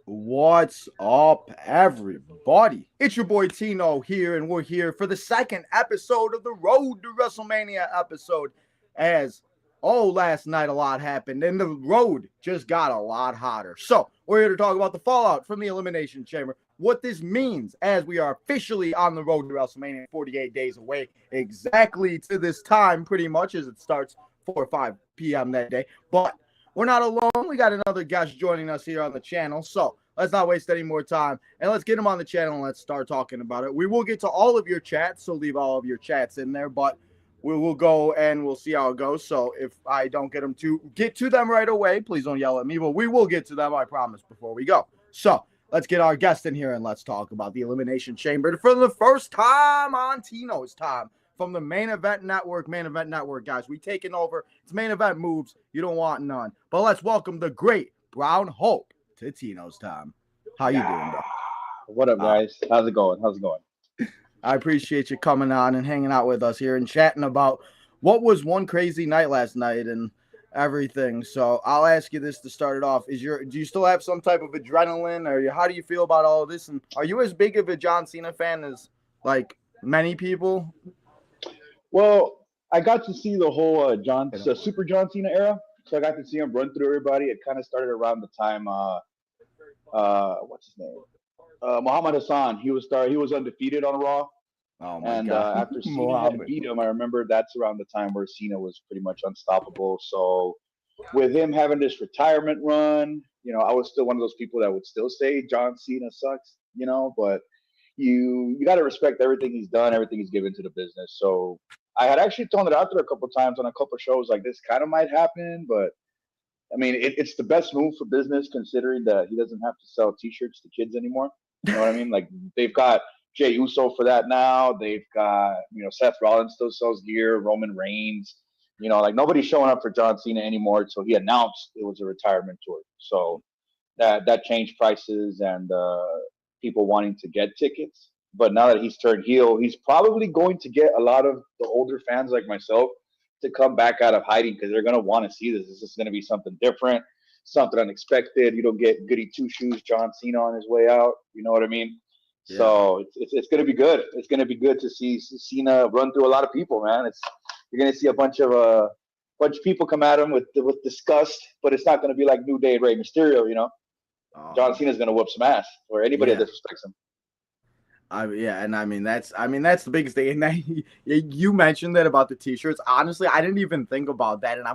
What's up, everybody? It's your boy Tino here, and we're here for the second episode of the Road to WrestleMania episode. Last night a lot happened, and the road just got a lot hotter. So, we're here to talk about the fallout from the Elimination Chamber, what this means as we are officially on the road to WrestleMania, 48 days away, exactly to this time, pretty much, as it starts 4 or 5 p.m. that day. But we're not alone. We got another guest joining us here on the channel. So let's not waste any more time. And let's get him on the channel and let's start talking about it. We will get to all of your chats, so leave all of your chats in there. But we will go and we'll see how it goes. So if I don't get to them right away, please don't yell at me. But we will get to them, I promise, before we go. So let's get our guest in here and let's talk about the Elimination Chamber for the first time on Tino's time. From the Main Event Network, guys. We taking over. It's Main Event moves. You don't want none. But let's welcome the great Brown Hope to Tino's time. How you doing, bro? What up, guys? How's it going? I appreciate you coming on and hanging out with us here and chatting about what was one crazy night last night and everything. So I'll ask you this to start it off. Do you still have some type of adrenaline, or how do you feel about all of this? And are you as big of a John Cena fan as like many people? Well, I got to see the whole Super John Cena era, so I got to see him run through everybody. It kind of started around the time, what's his name? Muhammad Hassan. He was undefeated on Raw. Oh my God! After Cena had beat him, I remember that's around the time where Cena was pretty much unstoppable. So with him having this retirement run, I was still one of those people that would still say John Cena sucks, but you got to respect everything he's done, everything he's given to the business. So I had actually thrown it out there a couple of times on a couple of shows like this kind of might happen, but I mean, it's the best move for business considering that he doesn't have to sell T-shirts to kids anymore. You know what I mean? Like they've got Jey Uso for that now. They've got, Seth Rollins still sells gear, Roman Reigns, like nobody's showing up for John Cena anymore. So he announced it was a retirement tour. So that changed prices and people wanting to get tickets. But now that he's turned heel, he's probably going to get a lot of the older fans like myself to come back out of hiding because they're going to want to see this. This is going to be something different, something unexpected. You don't get goody two-shoes John Cena on his way out. You know what I mean? Yeah. So it's going to be good. It's going to be good to see Cena run through a lot of people, man. You're going to see a bunch of people come at him with disgust, but it's not going to be like New Day and Rey Mysterio, John Cena's going to whoop some ass or anybody that disrespects him. That's the biggest thing. And then you mentioned that about the T-shirts. Honestly, I didn't even think about that, and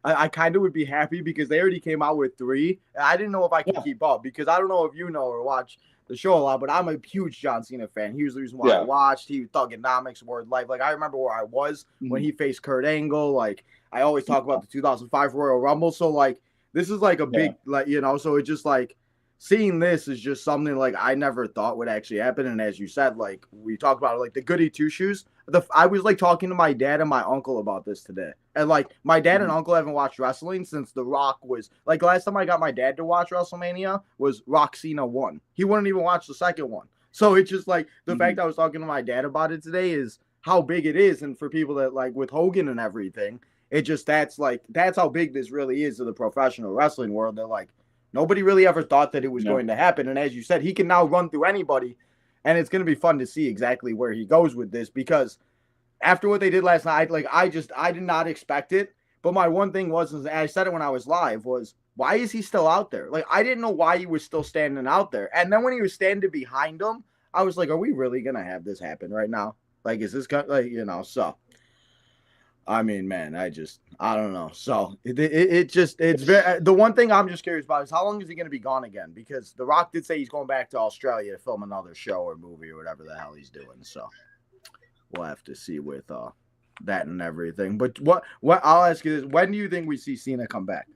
I kind of would be happy because they already came out with 3. And I didn't know if I could keep up because I don't know if you know or watch the show a lot, but I'm a huge John Cena fan. He was the reason why I watched. He Thugonomics, Word Life. Like I remember where I was when he faced Kurt Angle. Like I always talk about the 2005 Royal Rumble. So like this is like a big So it just like. Seeing this is just something like I never thought would actually happen. And as you said, like we talked about like the goody two shoes. I was like talking to my dad and my uncle about this today. And like my dad and uncle haven't watched wrestling since The Rock was like last time I got my dad to watch WrestleMania was Rock Cena 1. He wouldn't even watch the second one. So it's just like the fact I was talking to my dad about it today is how big it is. And for people that like with Hogan and everything, that's how big this really is to the professional wrestling world. They're like, nobody really ever thought that it was going to happen. And as you said, he can now run through anybody. And it's going to be fun to see exactly where he goes with this because after what they did last night, like I did not expect it. But my one thing was, and I said it when I was live, was why is he still out there? Like I didn't know why he was still standing out there. And then when he was standing behind him, I was like, are we really going to have this happen right now? Like, is this so. I mean, man, I don't know. So it's very, the one thing I'm just curious about is how long is he going to be gone again? Because The Rock did say he's going back to Australia to film another show or movie or whatever the hell he's doing. So we'll have to see with that and everything. But what I'll ask you this: when do you think we see Cena come back?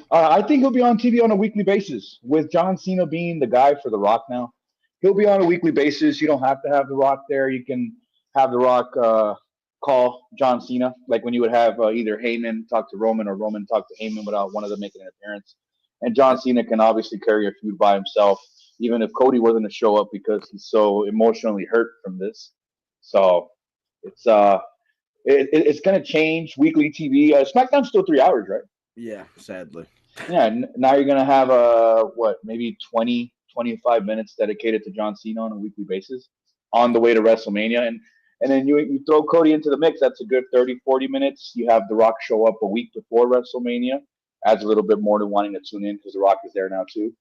I think he'll be on TV on a weekly basis with John Cena being the guy for The Rock now. He'll be on a weekly basis. You don't have to have The Rock there. You can have The Rock call John Cena, like when you would have either Heyman talk to Roman or Roman talk to Heyman without one of them making an appearance. and John Cena can obviously carry a feud by himself, even if Cody wasn't to show up because he's so emotionally hurt from this. So it's it's gonna change weekly TV. SmackDown's still 3 hours, right? Yeah, sadly. Yeah. Now you're gonna have maybe 20, 25 minutes dedicated to John Cena on a weekly basis on the way to WrestleMania, and then you throw Cody into the mix. That's a good 30, 40 minutes. You have The Rock show up a week before WrestleMania. Adds a little bit more to wanting to tune in because The Rock is there now too.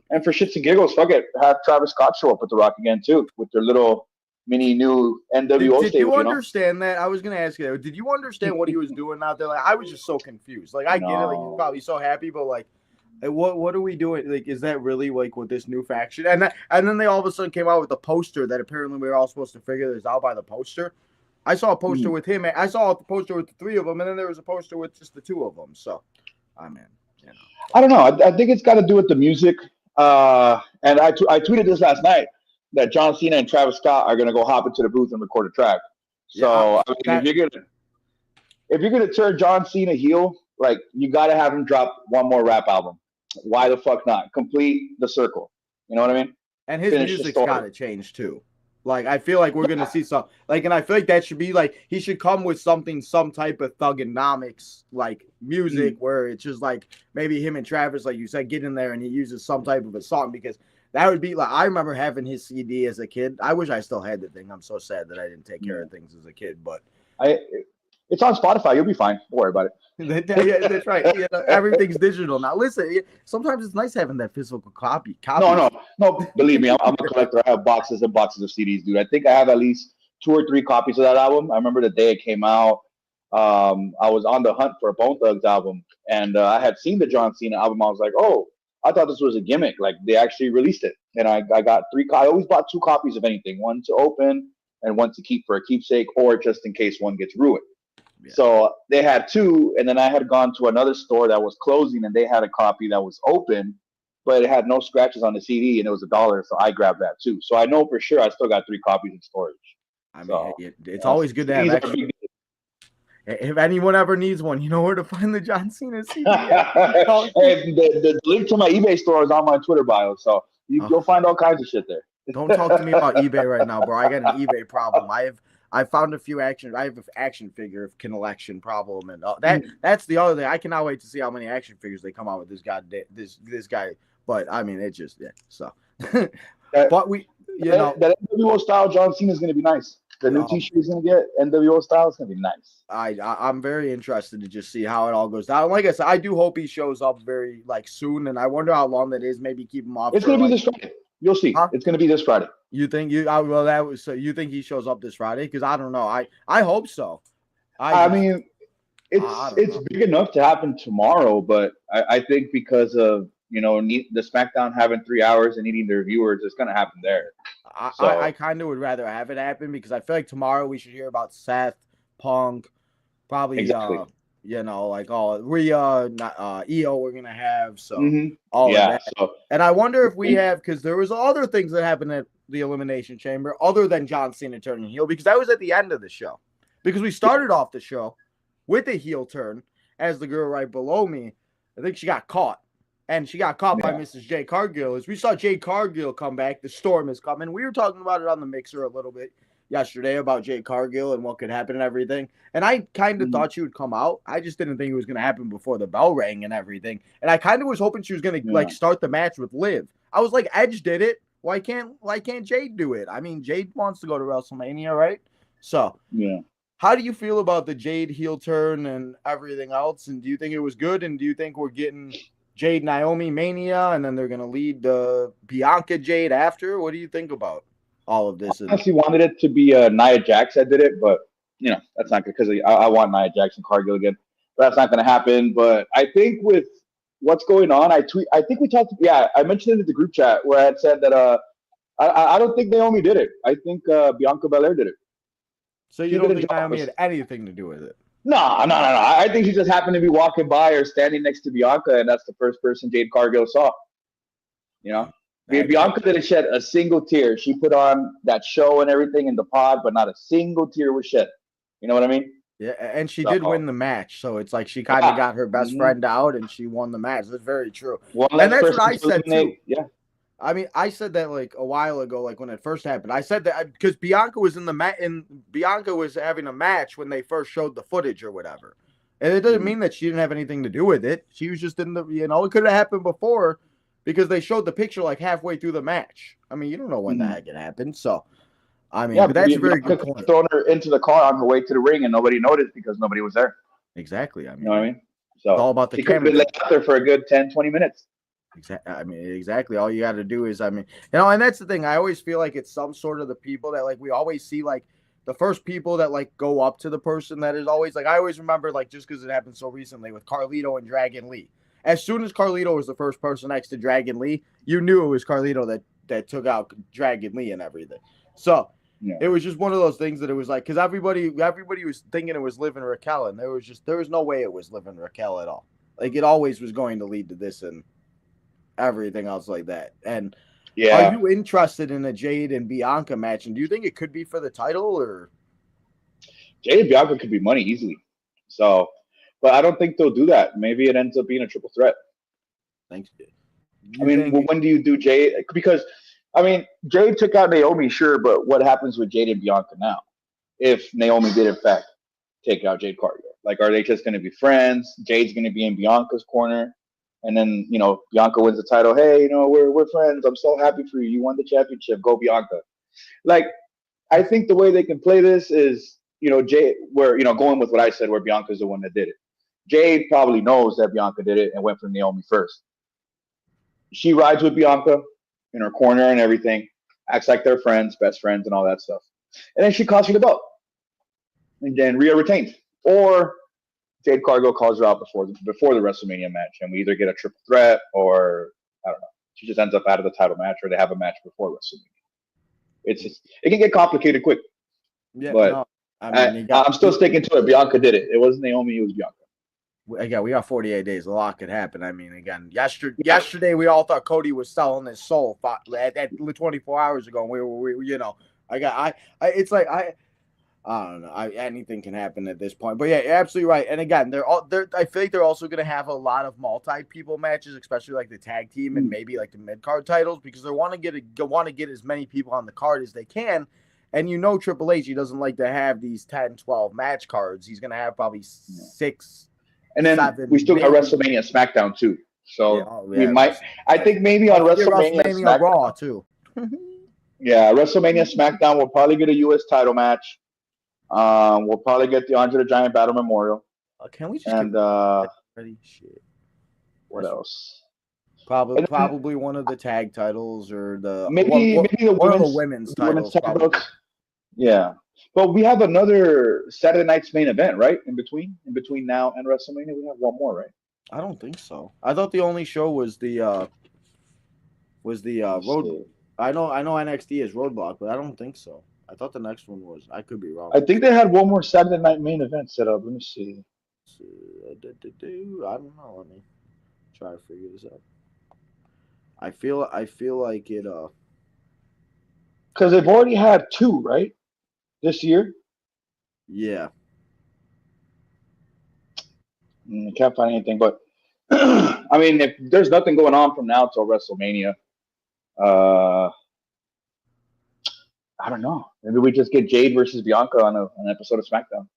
And for shits and giggles, fuck it, have Travis Scott show up with The Rock again too, with their little mini new NWO Did stable. you understand that? I was gonna ask you that. Did you understand what he was doing out there? Like, I was just so confused. Like, I get it. Like, he's probably so happy, but like, what are we doing? Like, is that really like with this new faction? And then they all of a sudden came out with a poster that apparently we were all supposed to figure this out by the poster. I saw a poster with him. I saw a poster with the three of them, and then there was a poster with just the two of them. So, I mean, I don't know. I think it's got to do with the music. And I tweeted this last night that John Cena and Travis Scott are gonna go hop into the booth and record a track. So if you're gonna turn John Cena heel, like you got to have him drop one more rap album. Why the fuck not? Complete the circle. You know what I mean? And his music's got to change too. Like, I feel like we're gonna see some and I feel like that should be like he should come with some type of thugonomics like music where it's just like maybe him and Travis, like you said, get in there and he uses some type of a song, because that would be like, I remember having his CD as a kid. I wish I still had the thing. I'm so sad that I didn't take care of things as a kid, but it's on Spotify. You'll be fine. Don't worry about it. Yeah, that's right. You know, everything's digital now. Listen, sometimes it's nice having that physical copy. No. Believe me, I'm a collector. I have boxes and boxes of CDs, dude. I think I have at least 2 or 3 copies of that album. I remember the day it came out. I was on the hunt for a Bone Thugs album, and I had seen the John Cena album. I was like, oh, I thought this was a gimmick. Like, they actually released it, and I got 3. I always bought 2 copies of anything, one to open and one to keep for a keepsake, or just in case one gets ruined. Yeah. So they had 2, and then I had gone to another store that was closing, and they had a copy that was open, but it had no scratches on the CD, and it was $1, so I grabbed that too. So I know for sure I still got 3 copies in storage. I mean, it's always good to have extra. If anyone ever needs one, you know where to find the John Cena CD. Hey, the link to my eBay store is on my Twitter bio, so you'll find all kinds of shit there. Don't talk to me about eBay right now, bro. I got an eBay problem. I found a few action. I have an action figure collection problem, and that's the other thing. I cannot wait to see how many action figures they come out with this guy. But I mean, it just so. But that NWO style John Cena is going to be nice. The new T-shirt he's going to get, NWO style, is going to be nice. I'm very interested to just see how it all goes down. Like I said, I do hope he shows up very soon, and I wonder how long that is. Maybe keep him off. It's going to be this Friday. You'll see. Huh? It's going to be this Friday. You think so you think he shows up this Friday? Because I don't know. I hope so. I mean, it's big enough to happen tomorrow, but I think because of the SmackDown having 3 hours and needing their viewers, it's going to happen there. I kind of would rather have it happen, because I feel like tomorrow we should hear about Seth, Punk, probably exactly. EO we're gonna have, so all of that. So. And I wonder if we have, because there was other things that happened at the Elimination Chamber other than John Cena turning heel, because that was at the end of the show. Because we started off the show with a heel turn, as the girl right below me, I think she got caught. And she got caught by Mrs. Jade Cargill. As we saw Jade Cargill come back, the storm is coming. We were talking about it on the mixer a little bit yesterday about Jade Cargill and what could happen and everything. And I kind of thought she would come out. I just didn't think it was going to happen before the bell rang and everything. And I kind of was hoping she was going to start the match with Liv. I was like, Edge did it. Why can't Jade do it? I mean, Jade wants to go to WrestleMania, right? So, how do you feel about the Jade heel turn and everything else? And do you think it was good? And do you think we're getting Jade Naomi Mania, and then they're going to lead Bianca Jade after? What do you think about all of this? I actually wanted it to be Nia Jax that did it, but that's not good, because I want Nia Jax and Cargill again. But that's not going to happen. But I think with what's going on, I think we talked. Yeah, I mentioned it in the group chat where I had said that I don't think Naomi did it. I think Bianca Belair did it. So you don't think Naomi had anything to do with it? No. I think she just happened to be walking by or standing next to Bianca, and that's the first person Jade Cargill saw. Bianca didn't shed a single tear. She put on that show and everything in the pod, but not a single tear was shed. You know what I mean? Yeah, and she did So win the match, so it's like she kind of yeah, got her best hmm friend out, and she won the match. That's very true, one and less that's what person I to said too. eliminate. Yeah. I mean, I said that like a while ago, like when it first happened. I said that because Bianca was in the and Bianca was having a match when they first showed the footage or whatever, and it doesn't Mhm. mean that she didn't have anything to do with it. She was just in the, it could have happened before because they showed the picture like halfway through the match. I mean, you don't know when the Mhm. heck it happened, so I mean, Yeah, but that's a very Bianca good could have point. thrown her into the car on her way to the ring, and nobody noticed because nobody was there. Exactly. I You know mean, what I it's mean? So all about the she could have camera been crew. left out there for a good 10, 20 minutes. Exactly. I mean, exactly. All you got to do is, I mean, and that's the thing. I always feel like it's some sort of the people that like we always see like the first people that like go up to the person that is always like I always remember like just because it happened so recently with Carlito and Dragon Lee. As soon as Carlito was the first person next to Dragon Lee, you knew it was Carlito that took out Dragon Lee and everything. So Yeah. it was just one of those things that it was like because everybody was thinking it was Living Raquel, and there was no way it was Living Raquel at all. Like it always was going to lead to this and everything else like that. And are Yeah. you interested in a Jade and Bianca match? And do you think it could be for the title or Jade Bianca could be money easily. So, but I don't think they'll do that. Maybe it ends up being a triple threat. thanks? I You mean, think when do you do Jade? Because, I mean, Jade took out Naomi, sure, but what happens with Jade and Bianca now? If Naomi did, in fact, take out Jade Cargill? Like, are they just going to be friends? Jade's going to be in Bianca's corner. And then, Bianca wins the title. Hey, we're friends. I'm so happy for you. You won the championship. Go, Bianca. Like, I think the way they can play this is, Jade, where, going with what I said, where Bianca's the one that did it. Jade probably knows that Bianca did it and went for Naomi first. She rides with Bianca in her corner and everything, acts like they're friends, best friends, and all that stuff. And then she costs her the belt. And then Rhea retains. Or Jade Cargill calls her out before the WrestleMania match, and we either get a triple threat or I don't know. She just ends up out of the title match, or they have a match before WrestleMania. It can get complicated quick, yeah, but no. I mean, I'm still sticking to it. Bianca did it. It wasn't Naomi. It was Bianca. again, we got 48 days. A lot could happen. I mean, again, yesterday we all thought Cody was selling his soul at 24 hours ago. And it's like I don't know. Anything can happen at this point, but yeah, you're absolutely right. And again, I feel like they're also going to have a lot of multi-people matches, especially like the tag team and maybe like the mid-card titles, because they want to get as many people on the card as they can. And Triple H, he doesn't like to have these 10, 12 match cards. He's going to have probably 6, And then 7, we still got maybe. WrestleMania SmackDown too. Yeah, So oh we yeah. might. I think maybe on WrestleMania WrestleMania Raw SmackDown. too. Yeah, WrestleMania SmackDown. We'll probably get a U.S. title match. We'll probably get the Andre the Giant Battle Memorial. Can we just and ready? Shit. What else? Probably one of the tag titles or maybe the one of the women's titles. tag Probably. belts. Yeah, but we have another Saturday night's main event, right? In between now and WrestleMania, we have one more, right? I don't think so. I thought the only show was the road. See. I know NXT is Roadblock, but I don't think so. I thought the next one was. I could be wrong. I think they had one more Saturday night main event set up. Let me see. I don't know. Let me try to figure this out. I feel like it. Because they've already had two, right? This year. Yeah. I can't find anything, but I mean, if there's nothing going on from now till WrestleMania, I don't know. Maybe we just get Jade versus Bianca on an episode of SmackDown.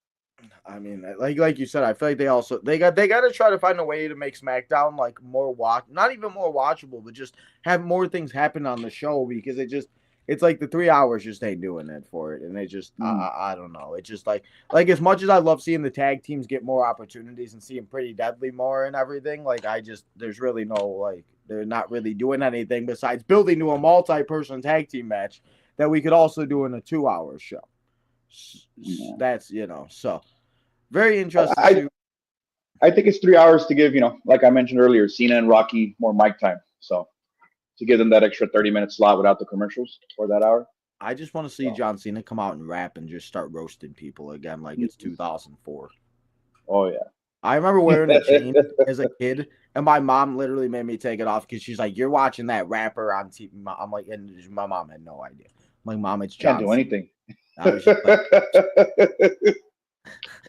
I mean, like you said, I feel like they got to try to find a way to make SmackDown like not even more watchable, but just have more things happen on the show because it's like the 3 hours just ain't doing it for it, and they just I don't know. It's just like as much as I love seeing the tag teams get more opportunities and seeing Pretty Deadly more and everything, like there's really no like they're not really doing anything besides building to a multi-person tag team match that we could also do in a 2-hour show. Yeah. That's so. Very interesting. I think it's 3 hours to give, like I mentioned earlier, Cena and Rocky more mic time. So to give them that extra 30-minute slot without the commercials for that hour. I just want to see John Cena come out and rap and just start roasting people again like it's 2004. Oh, yeah. I remember wearing a chain as a kid, and my mom literally made me take it off because she's like, "You're watching that rapper on TV." I'm like, and my mom had no idea. I'm like, "Mom, it's John Can't do anything."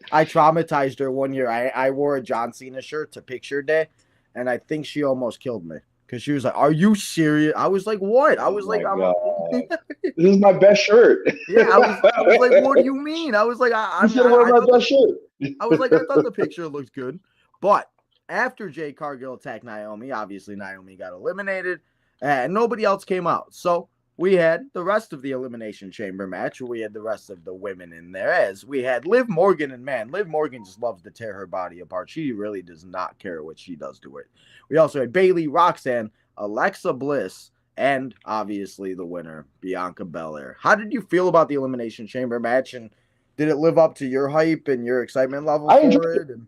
I I traumatized her one year. I wore a John Cena shirt to picture day, and I think she almost killed me because she was like, "Are you serious?" I was like, "What?" I Oh was like, my "I'm a." god, this is my best shirt. Yeah, I was like, "What do you mean?" I was like, You should have worn I my thought best shirt. I was like, I thought the picture looked good. But after Jade Cargill attacked Naomi, obviously Naomi got eliminated and nobody else came out. So we had the rest of the Elimination Chamber match. We had the rest of the women in there as we had Liv Morgan. And man, Liv Morgan just loves to tear her body apart. She really does not care what she does to it. We also had Bayley, Roxanne, Alexa Bliss, and obviously the winner, Bianca Belair. How did you feel about the Elimination Chamber match? And did it live up to your hype and your excitement level I enjoyed for it. it? And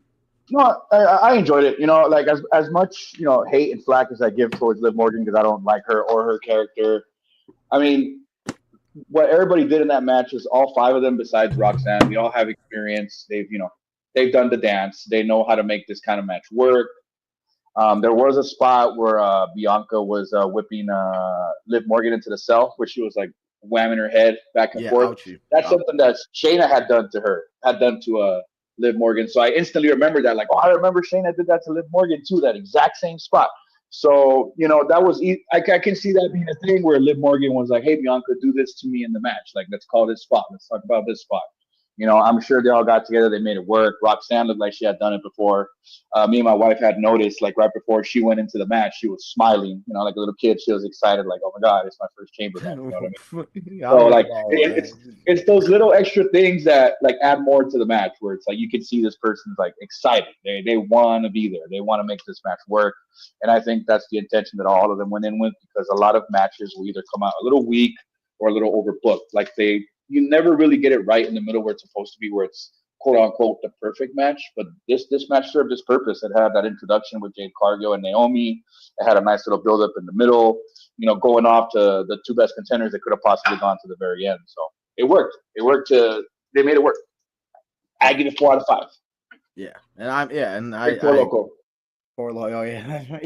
No, I enjoyed it. You know, like as much hate and flack as I give towards Liv Morgan because I don't like her or her character. I mean, what everybody did in that match is all five of them, besides Roxanne, they all have experience. They've done the dance. They know how to make this kind of match work. There was a spot where Bianca was whipping Liv Morgan into the cell, where she was like whamming her head back and yeah, forth. ouchie. That's something that Shayna had done to her, had done to Liv Morgan. So I instantly remembered that, like, oh, I remember Shayna did that to Liv Morgan too, that exact same spot. So that was I can see that being a thing where Liv Morgan was like, hey Bianca, do this to me in the match. Like, let's call this spot. Let's talk about this spot. I'm sure they all got together. They made it work. Roxanne looked like she had done it before. Me and my wife had noticed, like right before she went into the match, she was smiling, like a little kid. She was excited, like, oh my God, it's my first chamber match. You know what I mean? I So was like all it's those little extra things that like add more to the match where it's like you can see this person's like excited. They want to be there. They want to make this match work. And I think that's the intention that all of them went in with, because a lot of matches will either come out a little weak or a little overbooked. Like you never really get it right in the middle where it's supposed to be, where it's quote unquote the perfect match. But this match served its purpose. It had that introduction with Jade Cargill and Naomi. It had a nice little build up in the middle, going off to the two best contenders that could have possibly gone to the very end. So it worked. They made it work. I give it 4 out of 5. yeah. And and Big Four Loco. Four Loco, oh yeah.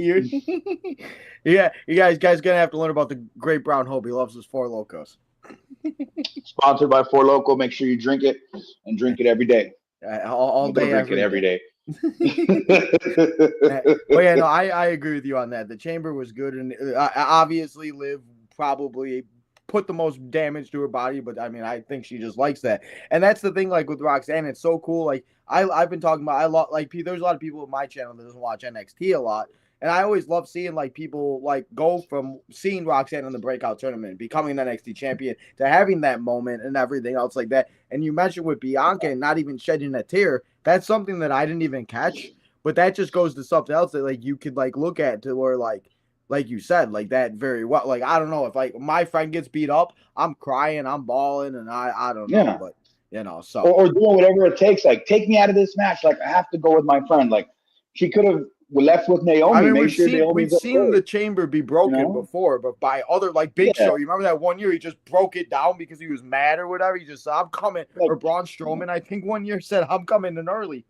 Yeah, you guys gonna have to learn about the Great Brown Hope. He loves his Four Locos. Sponsored by Four Loco. Make sure you drink it and drink it every day. All day, drink it every day. But yeah, no, I agree with you on that. The chamber was good, and obviously Liv probably put the most damage to her body, but I mean, I think she just likes that. And that's the thing, like with Roxanne, it's so cool. Like I've been talking about, there's a lot of people on my channel that doesn't watch NXT a lot. And I always love seeing like people like go from seeing Roxanne in the breakout tournament, becoming an NXT champion, to having that moment and everything else like that. And you mentioned with Bianca and not even shedding a tear, that's something that I didn't even catch. But that just goes to something else that like you could like look at to where like you said, like that very well. Like I don't know if like my friend gets beat up, I'm crying, I'm bawling, and I don't know, but so or doing whatever it takes. Like, take me out of this match. Like, I have to go with my friend. Like, she could have left with Naomi. I mean, we've seen the chamber be broken before, but by other like Big Show. You remember that one year he just broke it down because he was mad or whatever. He just said, "I'm coming." Or Braun Strowman, I think one year said, "I'm coming in early."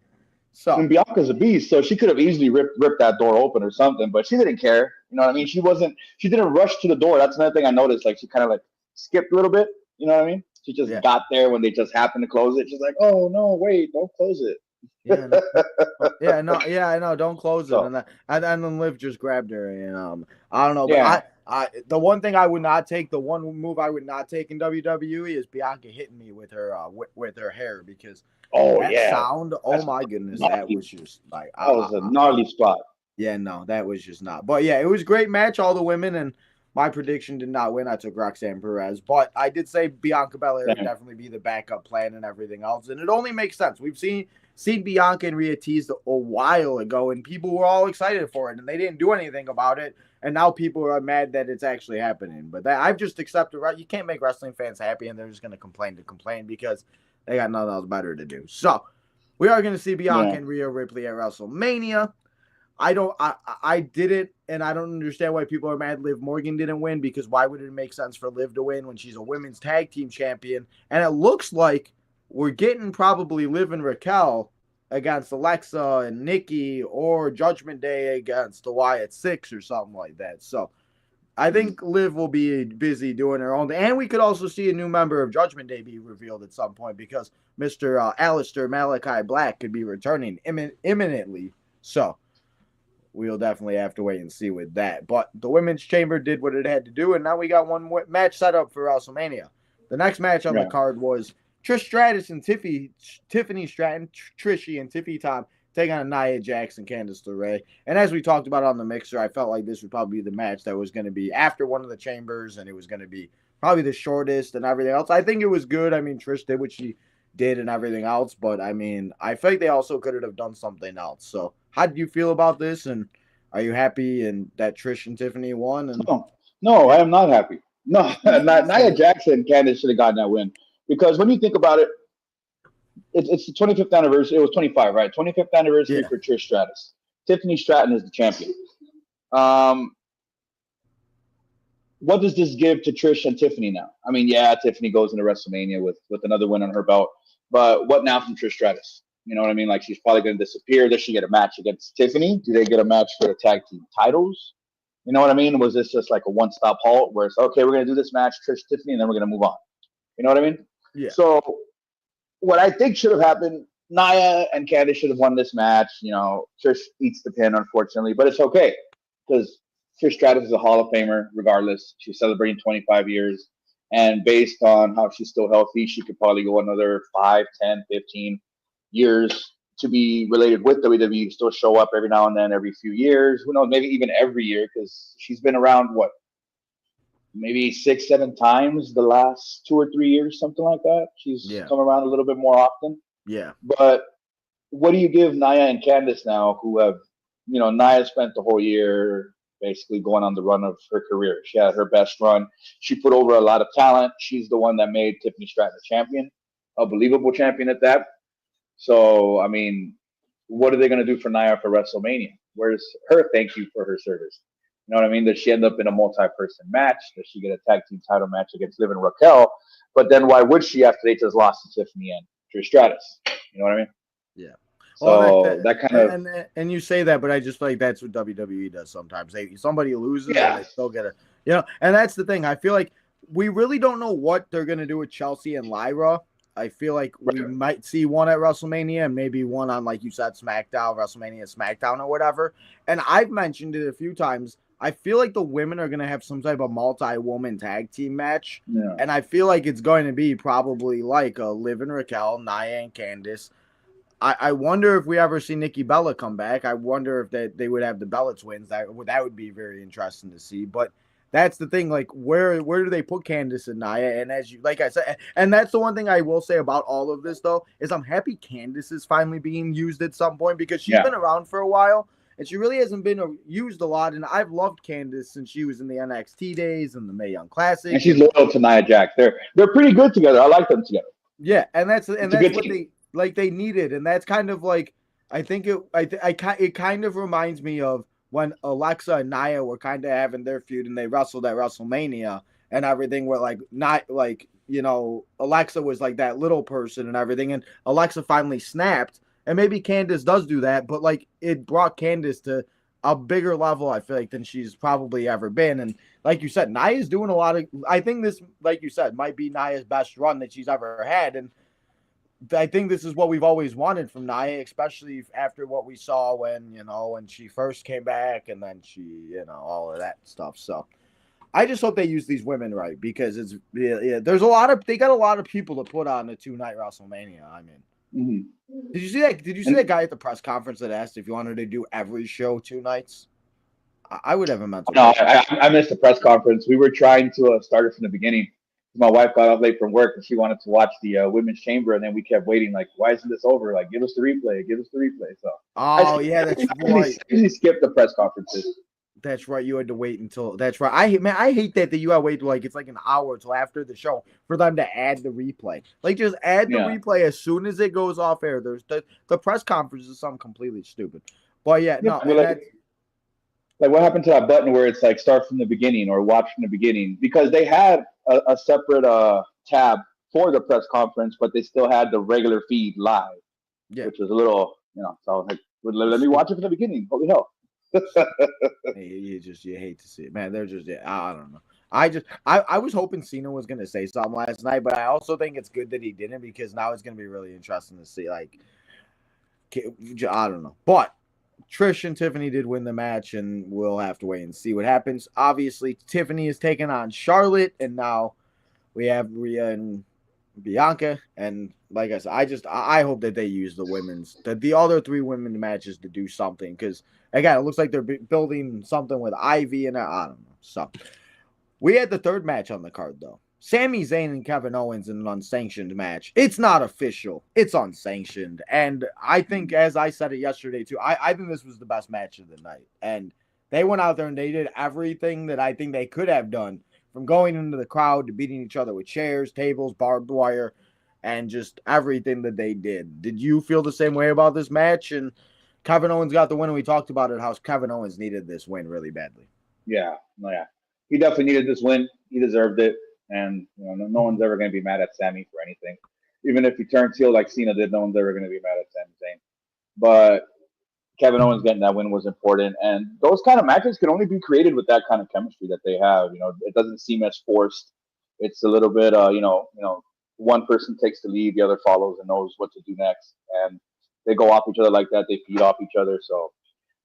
So and Bianca's a beast, so she could have easily ripped that door open or something, but she didn't care. You know what I mean? She didn't rush to the door. That's another thing I noticed. Like, she kind of like skipped a little bit. You know what I mean? She just got there when they just happened to close it. She's like, "Oh no, wait, don't close it." I know. Don't close it, and then Liv just grabbed her, and I don't know, but the one thing I would not take, the one move I would not take in WWE is Bianca hitting me with her with her hair, because sound, my goodness, that was just like that was a gnarly spot. Yeah, no, that was just not. But yeah, it was a great match, all the women, and my prediction did not win. I took Roxanne Perez, but I did say Bianca Belair would definitely be the backup plan and everything else, and it only makes sense. We've seen Bianca and Rhea teased a while ago, and people were all excited for it, and they didn't do anything about it, and now people are mad that it's actually happening. But I've just accepted, right? You can't make wrestling fans happy, and they're just going to complain because they got nothing else better to do. So we are going to see Bianca and Rhea Ripley at WrestleMania. I didn't, and I don't understand why people are mad Liv Morgan didn't win, because why would it make sense for Liv to win when she's a women's tag team champion? And it looks like we're getting probably Liv and Raquel against Alexa and Nikki, or Judgment Day against the Wyatt Six or something like that. So I think Liv will be busy doing her own thing. And we could also see a new member of Judgment Day be revealed at some point because Mr. Alistair Malachi Black could be returning imminently. So we'll definitely have to wait and see with that. But the Women's Chamber did what it had to do, and now we got one match set up for WrestleMania. The next match on the card was Trish Stratus and Tiffany Stratton, Trishy and Tiffy Tom taking on Nia Jax and Candice LeRae. And as we talked about on the mixer, I felt like this would probably be the match that was going to be after one of the chambers, and it was going to be probably the shortest and everything else. I think it was good. I mean, Trish did what she did and everything else, but I mean, I feel like they also could have done something else. So, how did you feel about this? And are you happy and that Trish and Tiffany won? And no, I am not happy. No, Nia Jax and Candice should have gotten that win because when you think about it, it's the 25th anniversary. It was 25, right? 25th anniversary for Trish Stratus. Tiffany Stratton is the champion. What does this give to Trish and Tiffany now? I mean, yeah, Tiffany goes into WrestleMania with another win on her belt, but what now from Trish Stratus? You know what I mean? Like she's probably going to disappear. Does she get a match against Tiffany? Do they get a match for the tag team titles? You know what I mean? Was this just like a one-stop halt where it's okay, we're going to do this match, Trish, Tiffany, and then we're going to move on? You know what I mean? Yeah. So what I think should have happened, Nia and Candice should have won this match. You know, Trish eats the pin, unfortunately, but it's okay because Trish Stratus is a Hall of Famer regardless. She's celebrating 25 years. And based on how she's still healthy, she could probably go another 5, 10, 15 years to be related with WWE, still show up every now and then, every few years. Who knows, maybe even every year because she's been around, maybe 6, 7 times the last 2 or 3 years, something like that. She's come around a little bit more often. Yeah. But what do you give Nia and Candice now who have, Nia spent the whole year basically going on the run of her career. She had her best run. She put over a lot of talent. She's the one that made Tiffany Stratton a champion, a believable champion at that. So, I mean, what are they going to do for Nia for WrestleMania? Where's her thank you for her service? You know what I mean? Does she end up in a multi-person match? Does she get a tag team title match against Liv and Raquel? But then why would she after they just lost to Tiffany and Trish Stratus? You know what I mean? Yeah. So that kind of and you say that, but I just feel like that's what WWE does sometimes. Somebody loses and they still get and that's the thing. I feel like we really don't know what they're gonna do with Chelsea and Lyra. I feel like we might see one at WrestleMania and maybe one on, like you said, SmackDown, WrestleMania SmackDown or whatever. And I've mentioned it a few times. I feel like the women are going to have some type of multi-woman tag team match. Yeah. And I feel like it's going to be probably like a Liv and Raquel, Nia and Candice. I wonder if we ever see Nikki Bella come back. I wonder if they would have the Bella twins. That would be very interesting to see. But that's the thing, like where do they put Candice and Nia? And as you, like I said, and that's the one thing I will say about all of this though, is I'm happy Candice is finally being used at some point because she's been around for a while and she really hasn't been used a lot. And I've loved Candice since she was in the NXT days and the Mae Young Classic. And she's loyal to Nia Jax. They're pretty good together. I like them together. Yeah, and that's what they needed, and that's kind of like I think it kind of reminds me of when Alexa and Nia were kind of having their feud and they wrestled at WrestleMania and everything were like not like, Alexa was like that little person and everything. And Alexa finally snapped and maybe Candice does do that, but like it brought Candice to a bigger level, I feel like, than she's probably ever been. And like you said, Nia's doing a lot of, I think this, like you said, might be Nia's best run that she's ever had. And I think this is what we've always wanted from Nia, especially after what we saw when she first came back and then she, all of that stuff. So I just hope they use these women right because there's they got a lot of people to put on a 2-night WrestleMania. I mean, Did you see that? Did you see that guy at the press conference that asked if you wanted to do every show 2 nights? I would have a mental. No, I missed the press conference. We were trying to start it from the beginning. My wife got up late from work and she wanted to watch the women's chamber, and then we kept waiting. Like, why isn't this over? Like, give us the replay. Give us the replay. So, that's right. I skipped the press conferences. That's right. You had to wait until. That's right. I hate that you gotta wait till it's like an hour till after the show for them to add the replay. Like, just add the replay as soon as it goes off air. There's the press conference is something completely stupid. But like what happened to that button where it's like start from the beginning or watch from the beginning? Because they had a separate tab for the press conference, but they still had the regular feed live, which was a little, so I was like, let me watch it from the beginning. Holy hell. You hate to see it, man. They're just I don't know. I was hoping Cena was gonna say something last night, but I also think it's good that he didn't because now it's gonna be really interesting to see. Like, I don't know, but Trish and Tiffany did win the match, and we'll have to wait and see what happens. Obviously, Tiffany is taking on Charlotte, and now we have Rhea and Bianca. And like I said, I hope that they use the other three women matches to do something because again, it looks like they're building something with Ivy and I don't know. So we had the third match on the card though. Sami Zayn and Kevin Owens in an unsanctioned match. It's not official. It's unsanctioned. And I think, as I said it yesterday too, I think this was the best match of the night. And they went out there and they did everything that I think they could have done, from going into the crowd to beating each other with chairs, tables, barbed wire, and just everything that they did. Did you feel the same way about this match? And Kevin Owens got the win, and we talked about it, how Kevin Owens needed this win really badly. Yeah, yeah. He definitely needed this win. He deserved it. And no one's ever going to be mad at Sami for anything. Even if he turns heel like Cena did, no one's ever going to be mad at Sami Zayn. But Kevin Owens getting that win was important. And those kind of matches can only be created with that kind of chemistry that they have. It doesn't seem as forced. It's a little bit, one person takes the lead, the other follows and knows what to do next. And they go off each other like that. They feed off each other. So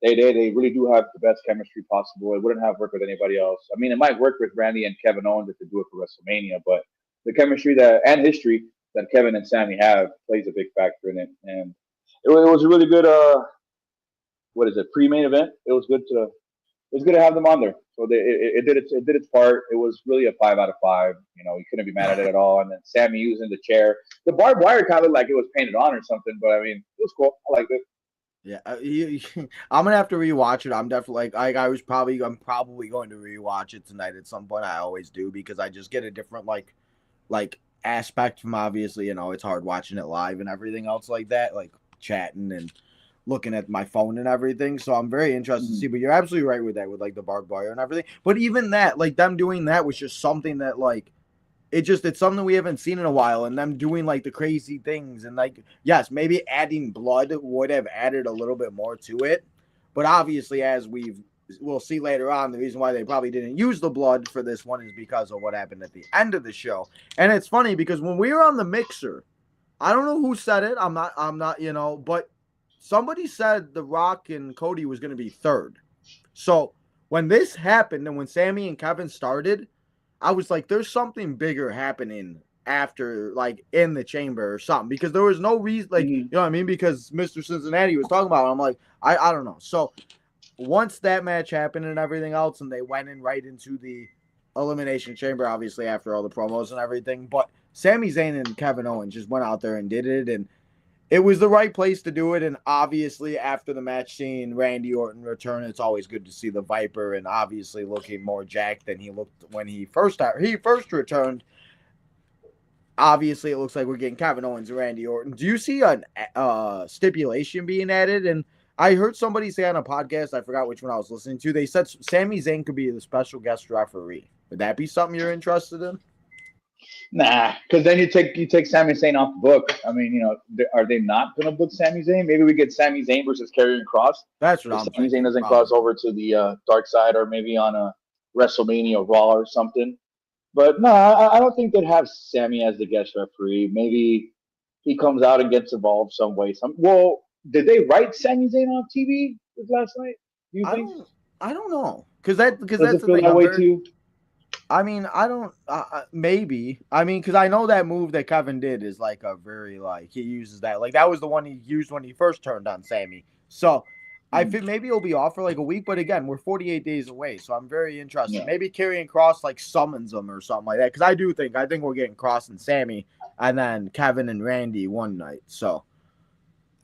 they really do have the best chemistry possible. It wouldn't have worked with anybody else. I mean, it might work with Randy and Kevin Owens if they do it for WrestleMania, but the chemistry and history that Kevin and Sami have plays a big factor in it. And it was a really good pre-main event. It was good to have them on there. So it did its part. It was really a 5 out of 5. You couldn't be mad at it at all. And then Sami using the chair, the barbed wire kind of looked like it was painted on or something, but I mean, it was cool. I liked it. Yeah, I'm gonna have to rewatch it. I'm definitely I'm probably going to rewatch it tonight at some point. I always do because I just get a different like aspect from, obviously, it's hard watching it live and everything else like that, like chatting and looking at my phone and everything. So I'm very interested to see. But you're absolutely right with that, with like the barbed wire and everything. But even that, like them doing that was just something that like it's something we haven't seen in a while, and them doing like the crazy things, and like, yes, maybe adding blood would have added a little bit more to it, but obviously, as we'll see later on, the reason why they probably didn't use the blood for this one is because of what happened at the end of the show. And it's funny because when we were on the mixer, I don't know who said it, I'm not but somebody said The Rock and Cody was going to be third. So when this happened and when Sami and Kevin started, I was like, there's something bigger happening after, like, in the chamber or something, because there was no reason, like, you know what I mean? Because Mr. Cincinnati was talking about it. I'm like, I don't know. So once that match happened and everything else, and they went in right into the Elimination Chamber, obviously, after all the promos and everything, but Sami Zayn and Kevin Owens just went out there and did it, and it was the right place to do it. And obviously, after the match, seeing Randy Orton return, it's always good to see the Viper, and obviously looking more jacked than he looked when he first returned. Obviously, it looks like we're getting Kevin Owens and Randy Orton. Do you see a stipulation being added? And I heard somebody say on a podcast, I forgot which one I was listening to, they said Sami Zayn could be the special guest referee. Would that be something you're interested in? Nah, because then you take Sami Zayn off the book. I mean, are they not going to book Sami Zayn? Maybe we get Sami Zayn versus Karrion Kross. That's what I'm Sami thinking. Zayn doesn't cross over to the dark side, or maybe on a WrestleMania Raw or something. But no, I don't think they'd have Sami as the guest referee. Maybe he comes out and gets involved some way. Well, did they write Sami Zayn on TV last night? Do you think? I don't know, because that's Does the it feel thing. that way too? I mean, I don't, maybe. I mean, because I know that move that Kevin did is like a very, like, he uses that. Like, that was the one he used when he first turned on Sami. So, I think maybe he'll be off for like a week. But again, we're 48 days away. So, I'm very interested. Yeah. Maybe Karrion Kross, like, summons him or something like that. Because I think we're getting Kross and Sami, and then Kevin and Randy one night. So,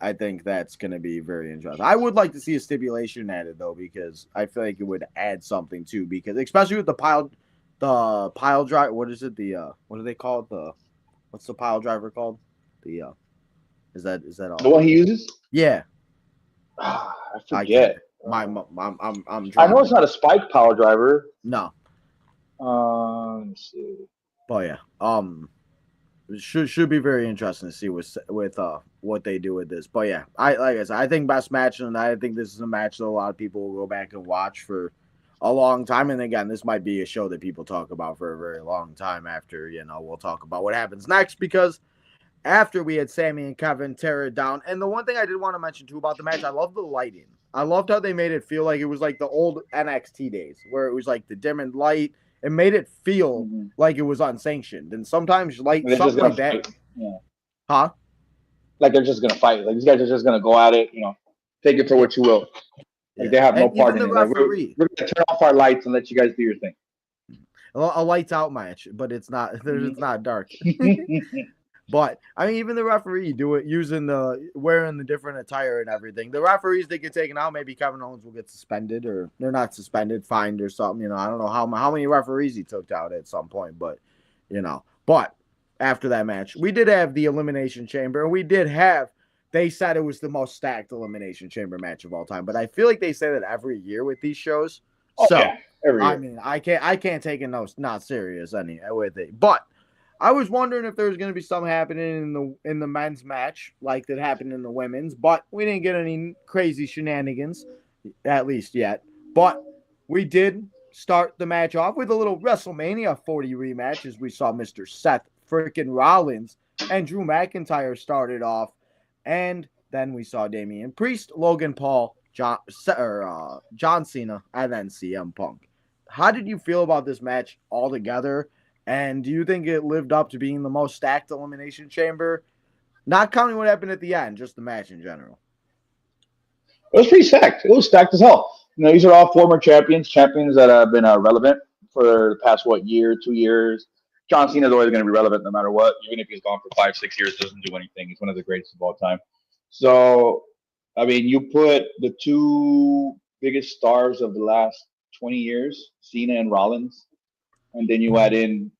I think that's going to be very interesting. I would like to see a stipulation added, though, because I feel like it would add something, too. Because, especially with the pile drive, what is it? What do they call it? What's the pile driver called? Is that all? The one he uses? Yeah. I forget. I'm I know it's not a spike pile driver. No. Let me see. Oh yeah. should be very interesting to see with what they do with this. But yeah, I like I said, I think best match of the night. I think this is a match that a lot of people will go back and watch for a long time. And again, this might be a show that people talk about for a very long time after, we'll talk about what happens next, because after we had Sammy and Kevin tear it down. And the one thing I did want to mention too about the match, I love the lighting. I loved how they made it feel like it was like the old NXT days, where it was like the dim and light. It made it feel like it was unsanctioned. And sometimes They're just something gonna like that, fight. Yeah. huh? Like they're just gonna fight. Like these guys are just gonna go at it. Take it for Yeah, what you will. Like yeah. they have no And part even in the it. Like referee, we're gonna turn off our lights and let you guys do your thing. a lights out match, but it's not. It's not dark. Mm-hmm. But I mean, even the referee do it using the wearing the different attire and everything. The referees they get taken out. Maybe Kevin Owens will get suspended, or they're not suspended, fined or something. I don't know how many referees he took out at some point, but But after that match, we did have the Elimination Chamber, and we did have. They said it was the most stacked Elimination Chamber match of all time, but I feel like they say that every year with these shows. Oh So yeah, every I year. mean, I can't take it not serious any with it, but. I was wondering if there was going to be something happening in the men's match like that happened in the women's, but we didn't get any crazy shenanigans, at least yet. But we did start the match off with a little WrestleMania 40 rematch as we saw Mr. Seth freaking Rollins and Drew McIntyre started off, and then we saw Damian Priest, Logan Paul, John Cena, and then CM Punk. How did you feel about this match altogether? And do you think it lived up to being the most stacked Elimination Chamber? Not counting what happened at the end, just the match in general. It was pretty stacked. It was stacked as hell. These are all former champions that have been relevant for the past year, 2 years. John Cena is always going to be relevant no matter what. Even if he's gone for 5, 6 years, doesn't do anything. He's one of the greatest of all time. So, I mean, you put the two biggest stars of the last 20 years, Cena and Rollins, and then you add in,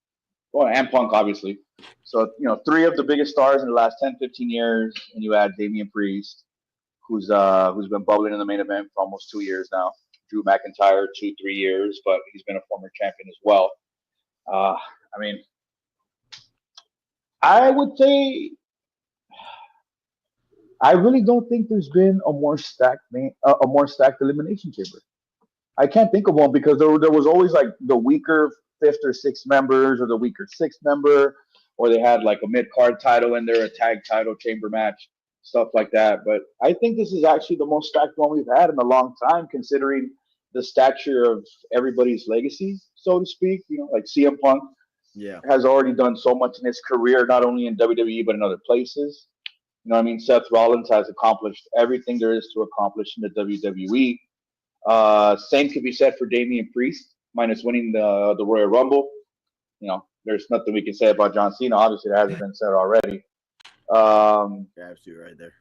well, and Punk, obviously. So, three of the biggest stars in the last 10, 15 years, and you add Damian Priest, who's been bubbling in the main event for almost 2 years now. Drew McIntyre, 2, 3 years, but he's been a former champion as well. I mean, I would say I really don't think there's been a more stacked elimination chamber. I can't think of one because there was always like the weaker fifth or sixth members or the weaker sixth member, or they had like a mid card title in there, a tag title chamber match, stuff like that. But I think this is actually the most stacked one we've had in a long time, considering the stature of everybody's legacy, so to speak. Like CM Punk Yeah. has already done so much in his career, not only in WWE but in other places. What I mean? Seth Rollins has accomplished everything there is to accomplish in the WWE. Same could be said for Damian Priest, minus winning the Royal Rumble. There's nothing we can say about John Cena. Obviously, that hasn't been said already. You're absolutely right there.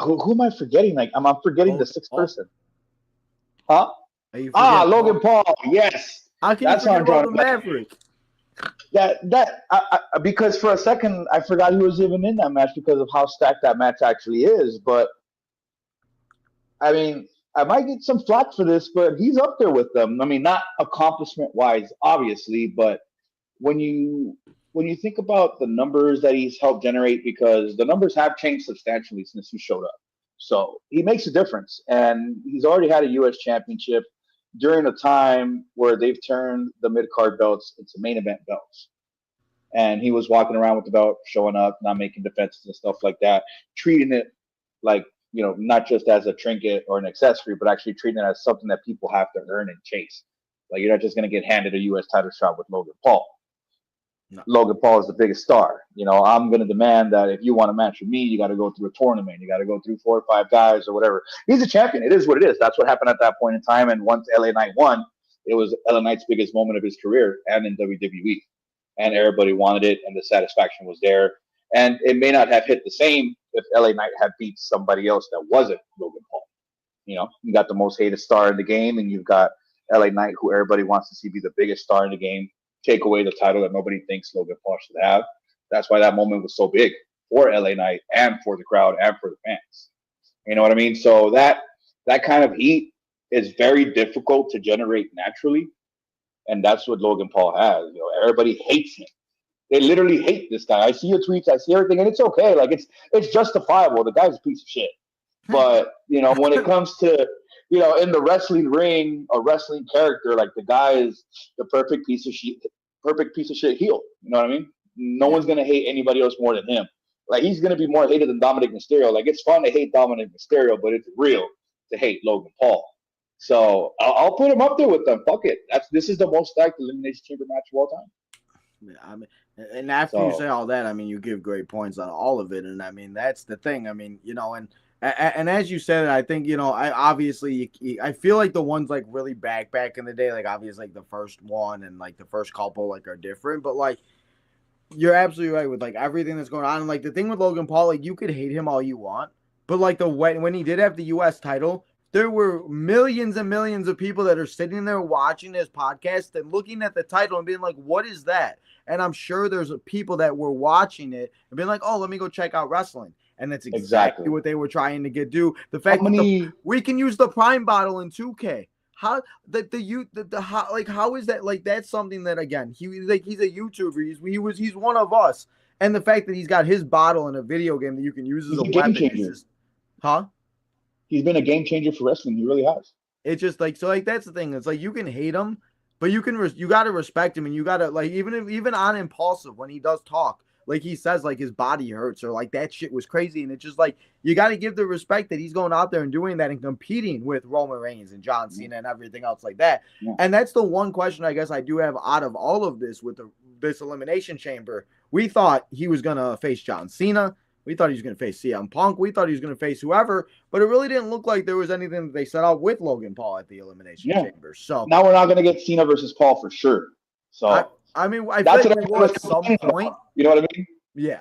Who am I forgetting? Like I'm forgetting the sixth person. Huh? Logan Paul. Yes, how can that's you forget on about John. the Maverick? Because for a second I forgot he was even in that match because of how stacked that match actually is. But I mean, I might get some flack for this, but he's up there with them. I mean, not accomplishment wise, obviously, but when you think about the numbers that he's helped generate, because the numbers have changed substantially since he showed up. So he makes a difference, and he's already had a U.S. championship during a time where they've turned the mid card belts into main event belts. And he was walking around with the belt, showing up, not making defenses and stuff like that, treating it like, not just as a trinket or an accessory, but actually treating it as something that people have to earn and chase. Like, you're not just going to get handed a U.S. title shot with Logan Paul. No. Logan Paul is the biggest star. I'm going to demand that if you want a match with me, you got to go through a tournament. You got to go through 4 or 5 guys or whatever. He's a champion. It is what it is. That's what happened at that point in time. And once LA Knight won, it was LA Knight's biggest moment of his career and in WWE. And everybody wanted it, and the satisfaction was there. And it may not have hit the same if LA Knight had beat somebody else that wasn't Logan Paul. You got the most hated star in the game, and you've got LA Knight, who everybody wants to see be the biggest star in the game, take away the title that nobody thinks Logan Paul should have. That's why that moment was so big for LA Knight and for the crowd and for the fans. You know what I mean? So that kind of heat is very difficult to generate naturally. And that's what Logan Paul has. Everybody hates him. They literally hate this guy. I see your tweets, I see everything, and it's okay. Like it's justifiable. The guy's a piece of shit. But when it comes to in the wrestling ring, a wrestling character, like the guy is the perfect piece of shit heel. You know what I mean? No one's gonna hate anybody else more than him. Like he's gonna be more hated than Dominic Mysterio. Like it's fun to hate Dominic Mysterio, but it's real to hate Logan Paul. So I'll put him up there with them. Fuck it. This is the most stacked elimination chamber match of all time. Yeah, I mean, and after you say all that, I mean, you give great points on all of it, and I mean that's the thing. I mean, and as you said, I think I feel like the ones like really back in the day, like obviously like the first one and like the first couple like are different, but like you're absolutely right with like everything that's going on. And like the thing with Logan Paul, like you could hate him all you want, but like when he did have the U.S. title, there were millions and millions of people that are sitting there watching this podcast and looking at the title and being like, "What is that?" And I'm sure there's people that were watching it and being like, "Oh, let me go check out wrestling." And that's exactly what they were trying to do. The fact that we can use the Prime bottle in 2K. How how is that? Like that's something that again he's a YouTuber. He's one of us, and the fact that he's got his bottle in a video game that you can use as a weapon is just, He's been a game changer for wrestling. He really has. It's just like so. Like that's the thing. It's like you can hate him, but you got to respect him, and you got to like even on Impulsive when he does talk. Like he says, like his body hurts or like that shit was crazy, and it's just like you got to give the respect that he's going out there and doing that and competing with Roman Reigns and John Cena and everything else like that. Yeah. And that's the one question I guess I do have out of all of this with this elimination chamber. We thought he was gonna face John Cena. We thought he was going to face CM Punk. We thought he was going to face whoever, but it really didn't look like there was anything that they set out with Logan Paul at the Elimination Chamber. So now we're not going to get Cena versus Paul for sure. So I mean, I feel like we will at some point. You know what I mean? Yeah.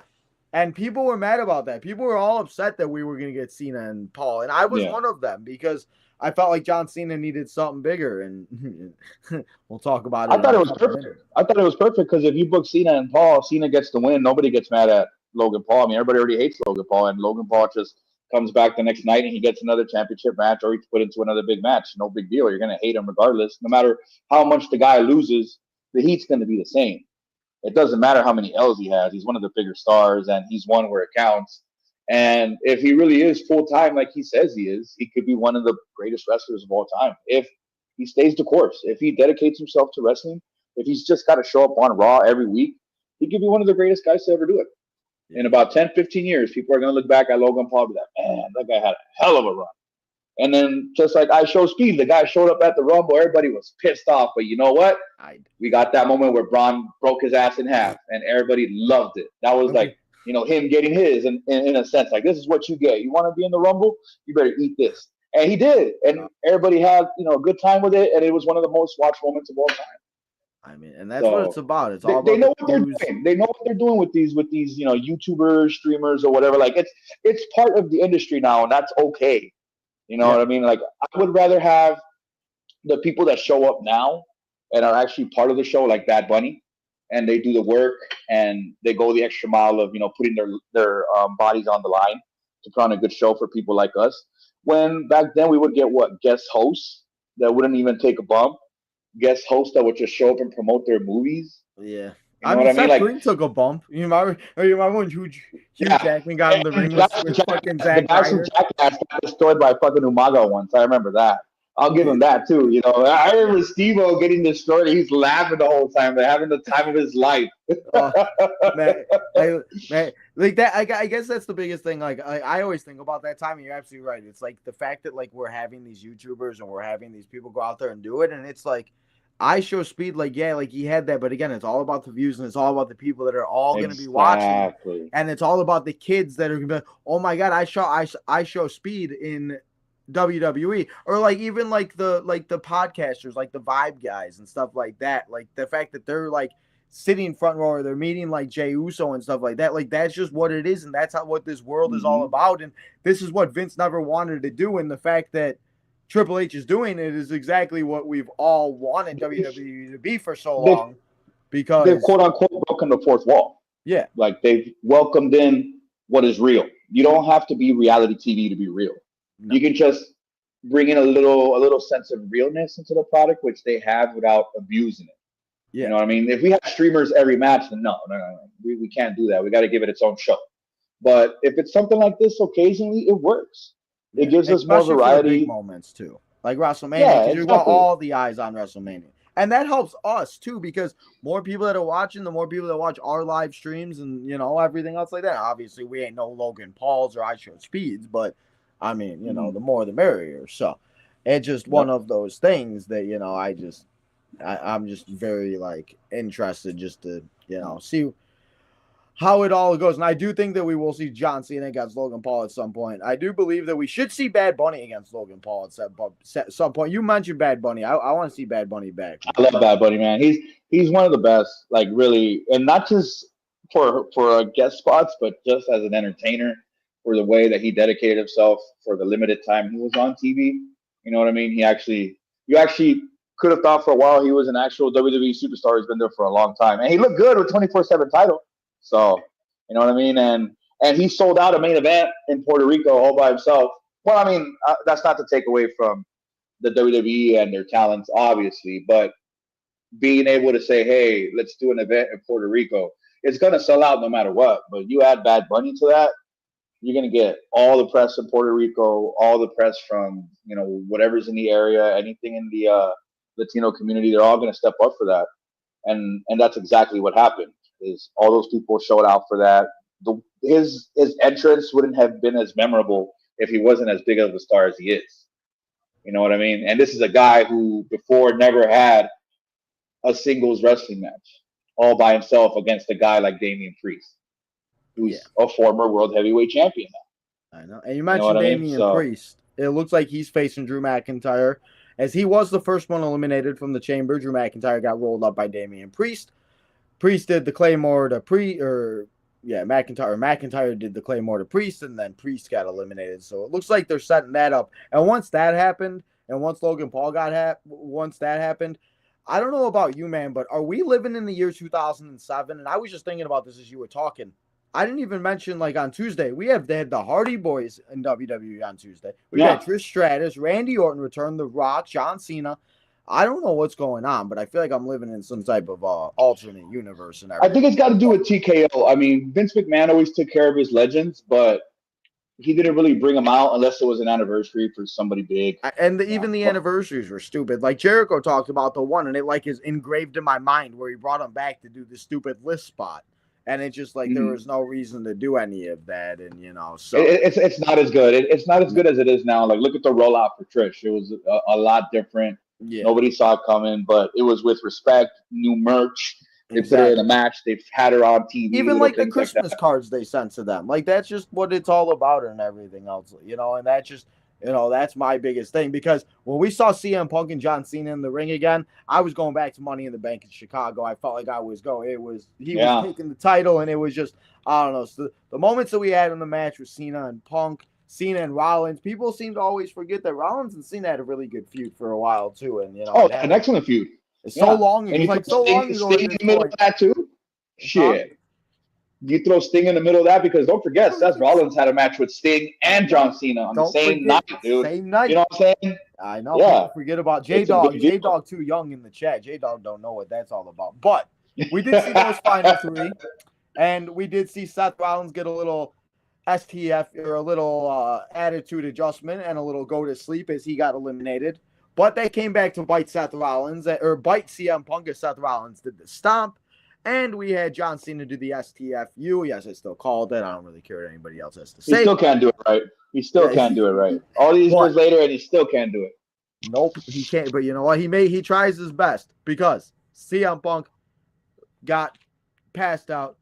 And people were mad about that. People were all upset that we were going to get Cena and Paul, and I was one of them because I felt like John Cena needed something bigger, and we'll talk about it. I thought it was perfect. I thought it was perfect because if you book Cena and Paul, Cena gets the win. Nobody gets mad at Logan Paul. I mean, everybody already hates Logan Paul, and Logan Paul just comes back the next night and he gets another championship match or he's put into another big match. No big deal. You're going to hate him regardless. No matter how much the guy loses, the heat's going to be the same. It doesn't matter how many L's he has. He's one of the bigger stars, and he's one where it counts. And if he really is full-time like he says he is, he could be one of the greatest wrestlers of all time if he stays the course. If he dedicates himself to wrestling, if he's just got to show up on Raw every week, he could be one of the greatest guys to ever do it. In about 10, 15 years, people are going to look back at Logan Paul and be like, man, that guy had a hell of a run. And then just like I Show Speed, the guy showed up at the Rumble. Everybody was pissed off. But you know what? We got that moment where Braun broke his ass in half, and everybody loved it. That was like, him getting his in a sense. Like, this is what you get. You want to be in the Rumble? You better eat this. And he did. And everybody had, a good time with it. And it was one of the most watched moments of all time. I mean, and that's what it's about. It's all they about know what they're doing. They know what they're doing with these, YouTubers, streamers, or whatever. Like it's part of the industry now, and that's okay. You know what I mean? Like I would rather have the people that show up now and are actually part of the show, like Bad Bunny, and they do the work and they go the extra mile of putting their bodies on the line to put on a good show for people like us. When back then we would get guest hosts that wouldn't even take a bump. Guest hosts that would just show up and promote their movies. Yeah. I mean, Seth Green took a bump. You remember when Hugh Jackman got in the ring with fucking Zack Ryder? The guy from Jackass got destroyed by fucking Umaga once. I remember that. I'll give him that, too. I remember Steve-O getting destroyed. He's laughing the whole time. They're having the time of his life. Like that. I guess that's the biggest thing. Like I always think about that time, and you're absolutely right. It's like the fact that like we're having these YouTubers and we're having these people go out there and do it, and it's like, I Show Speed, like he had that, but again, it's all about the views and it's all about the people that are all going to be watching, and it's all about the kids that are going to be like, oh my god, I Show Speed in WWE, or like even like the podcasters, like the Vibe guys and stuff like that, like the fact that they're like sitting front row or they're meeting like Jey Uso and stuff like that, like that's just what it is, and that's what this world is all about, and this is what Vince never wanted to do, and the fact that Triple H is doing it is exactly what we've all wanted WWE to be for so long, because they've quote unquote broken the fourth wall. Yeah, like they've welcomed in what is real. You don't have to be reality TV to be real. No. You can just bring in a little sense of realness into the product, which they have without abusing it. You Yeah, know what I mean? If we have streamers every match, then no. We can't do that. We got to give it its own show. But if it's something like this occasionally, it works. It yeah, gives us more especially for the big variety. moments too, like WrestleMania, Yeah, because you got exactly. all the eyes on WrestleMania, and that helps us too because more people that are watching, the more people that watch our live streams, and everything else like that. Obviously, we ain't no Logan Pauls or I Show Speeds, but I mean, Mm-hmm. the more the merrier. So it's just one Yep. of those things that I'm just very like interested just to see how it all goes. And I do think that we will see John Cena against Logan Paul at some point. I do believe that we should see Bad Bunny against Logan Paul at some point. You mentioned Bad Bunny. I want to see Bad Bunny back. I love Bad Bunny, man. He's one of the best, like really, and not just for guest spots, but just as an entertainer, for the way that he dedicated himself for the limited time he was on TV. You know what I mean? You actually could have thought for a while he was an actual WWE superstar. He's been there for a long time, and he looked good with 24/7 title. So you know what I mean? And he sold out a main event in Puerto Rico all by himself. Well, I mean, that's not to take away from the WWE and their talents, obviously, but being able to say, hey, let's do an event in Puerto Rico, it's going to sell out no matter what. But you add Bad Bunny to that, you're going to get all the press in Puerto Rico, all the press from, whatever's in the area, anything in the Latino community. They're all going to step up for that. And that's exactly what happened is all those people showed out for that. His entrance wouldn't have been as memorable if he wasn't as big of a star as he is. You know what I mean? And this is a guy who before never had a singles wrestling match all by himself against a guy like Damian Priest, Yeah, who's a former world heavyweight champion now. I know. And you You know what mentioned I mean? Damian So Priest. It looks like he's facing Drew McIntyre, as he was the first one eliminated from the chamber. Drew McIntyre got rolled up by Damian Priest. Priest did the Claymore to McIntyre did the Claymore to Priest, and then Priest got eliminated. So it looks like they're setting that up. And once that happened, and once Logan Paul once that happened, I don't know about you, man, but are we living in the year 2007? And I was just thinking about this as you were talking. I didn't even mention, like, on Tuesday, they had the Hardy Boys in WWE on Tuesday. We've had yeah, Trish Stratus, Randy Orton return, The Rock, John Cena. I don't know what's going on, but I feel like I'm living in some type of alternate universe and I think everything. it's got to do with TKO. I mean, Vince McMahon always took care of his legends, but he didn't really bring them out unless it was an anniversary for somebody big. And Yeah, even the but anniversaries were stupid. Like Jericho talked about the one, and it like is engraved in my mind where he brought him back to do the stupid list spot, and it just like there mm, was no reason to do any of that, and so it's not as good. It's not as no, good as it is now. Like look at the rollout for Trish. It was a lot different. yeah, Nobody saw it coming, but it was with respect, new merch. They put her in a exactly. match. They've had her on TV, Even little like the things like that. Christmas cards they sent to them. Like that's just what it's all about and everything else, and that just that's my biggest thing because when we saw CM Punk and John Cena in the ring again, I was going back to Money in the Bank in Chicago. I felt like I was going. He was Yeah, taking the title, and it was just I don't know. So the moments that we had in the match with Cena and Punk, Cena and Rollins, people seem to always forget that Rollins and Cena had a really good feud for a while too, and oh, it an happened. excellent feud. It's so Yeah, long and ago, you like throw so long ago Sting at in this the middle of point, that too. huh? Shit, you throw Sting in the middle of that because don't forget Seth Rollins had a match with Sting I and John know. Cena on the Don't same forget, night, dude. same You night. know what I'm saying? I know Yeah, people forget about J it's a Dog. big J deal. Dog too young in the chat. J Dog don't know what that's all about. But we did see those final three, and we did see Seth Rollins get a little STF or a little attitude adjustment and a little go to sleep as he got eliminated. But they came back to bite Seth Rollins or bite CM Punk as Seth Rollins did the stomp. And we had John Cena do the STFU. Yes, I still called it. I don't really care what anybody else has to He say. still can't do it right. He still Yeah, can't do it right. All these but years later, and he still can't do it. nope, he can't. But you know what? He tries his best because CM Punk got passed out.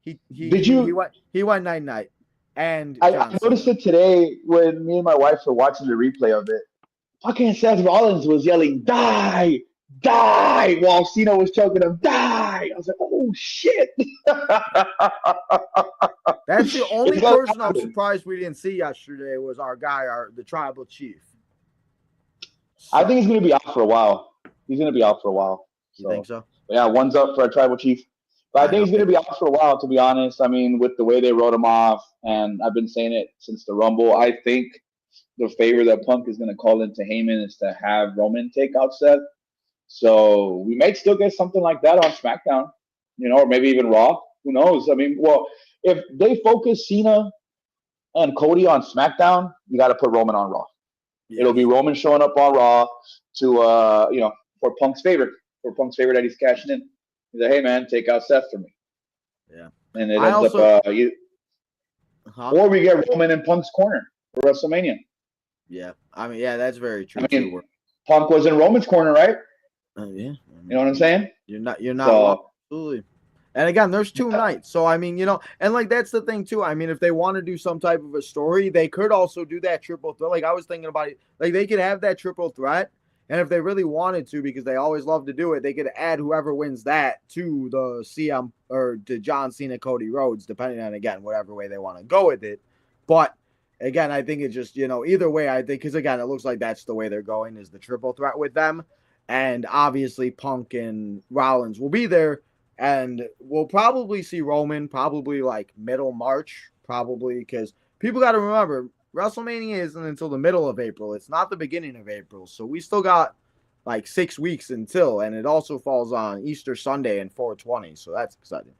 Did you? He went night night, and I John noticed Cena. it today when me and my wife were watching the replay of it. Fucking Seth Rollins was yelling, "Die, die!" while Cena was choking him, "Die!" I was like, "Oh shit!" That's the only It's gonna person I'm happen. surprised we didn't see yesterday was our guy, the tribal chief. I think So he's gonna be out for a while. He's gonna be out for a while. you think So, so? but yeah, one's up for our tribal chief. But I I think know. he's gonna be out for a while. To be honest, I mean, with the way they wrote him off, and I've been saying it since the Rumble. I think the favor that Punk is gonna call into Heyman is to have Roman take out Seth So we might still get something like that on SmackDown, or maybe even Raw. Who knows? I mean, well, if they focus Cena and Cody on SmackDown, you got to put Roman on Raw. It'll be Yes. Roman showing up on Raw to, for Punk's favorite that he's cashing in. He's like, hey man, take out Seth for me, Yeah. and it I ends up, also, huh? or we get Roman in Punk's corner for WrestleMania. Yeah. I mean, yeah, that's very I true too. mean, Punk was in Roman's corner, right? Yeah. You know what I'm saying? You're not wrong. So Absolutely. And again, there's 2 nights. So I mean, and like that's the thing too. I mean, if they want to do some type of a story, they could also do that triple threat. Like I was thinking about it, like they could have that triple threat. And if they really wanted to, because they always love to do it, they could add whoever wins that to the CM or to John Cena, Cody Rhodes, depending on again whatever way they want to go with it. But again, I think it just either way, I think because again, it looks like that's the way they're going is the triple threat with them, and obviously Punk and Rollins will be there. And we'll probably see Roman probably like middle March, probably because people got to remember WrestleMania isn't until the middle of April. It's not the beginning of April. So we still got like 6 weeks until, and it also falls on Easter Sunday and 420. So that's exciting.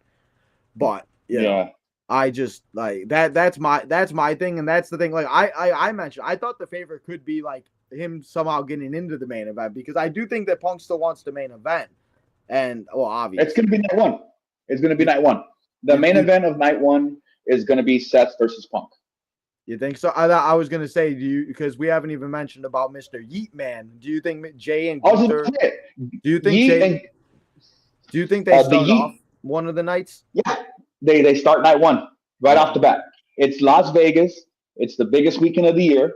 But, yeah, I just like that's my thing. And that's the thing. Like I mentioned, I thought the favorite could be like him somehow getting into the main event because I do think that Punk still wants the main event. And well, obviously, it's going to be night one. It's going to be you, night one. The you, main you, event of night one is going to be Seth versus Punk. you think so? I was gonna say, do you because we haven't even mentioned about Mr. Yeet Man. Do you think Jay and I was Gunther? going to say, Do you think Yeet Jay? and Do you think they the start off Yeet, one of the nights? yeah, they start night one right Yeah. off the bat. It's Las Vegas. It's the biggest weekend of the year,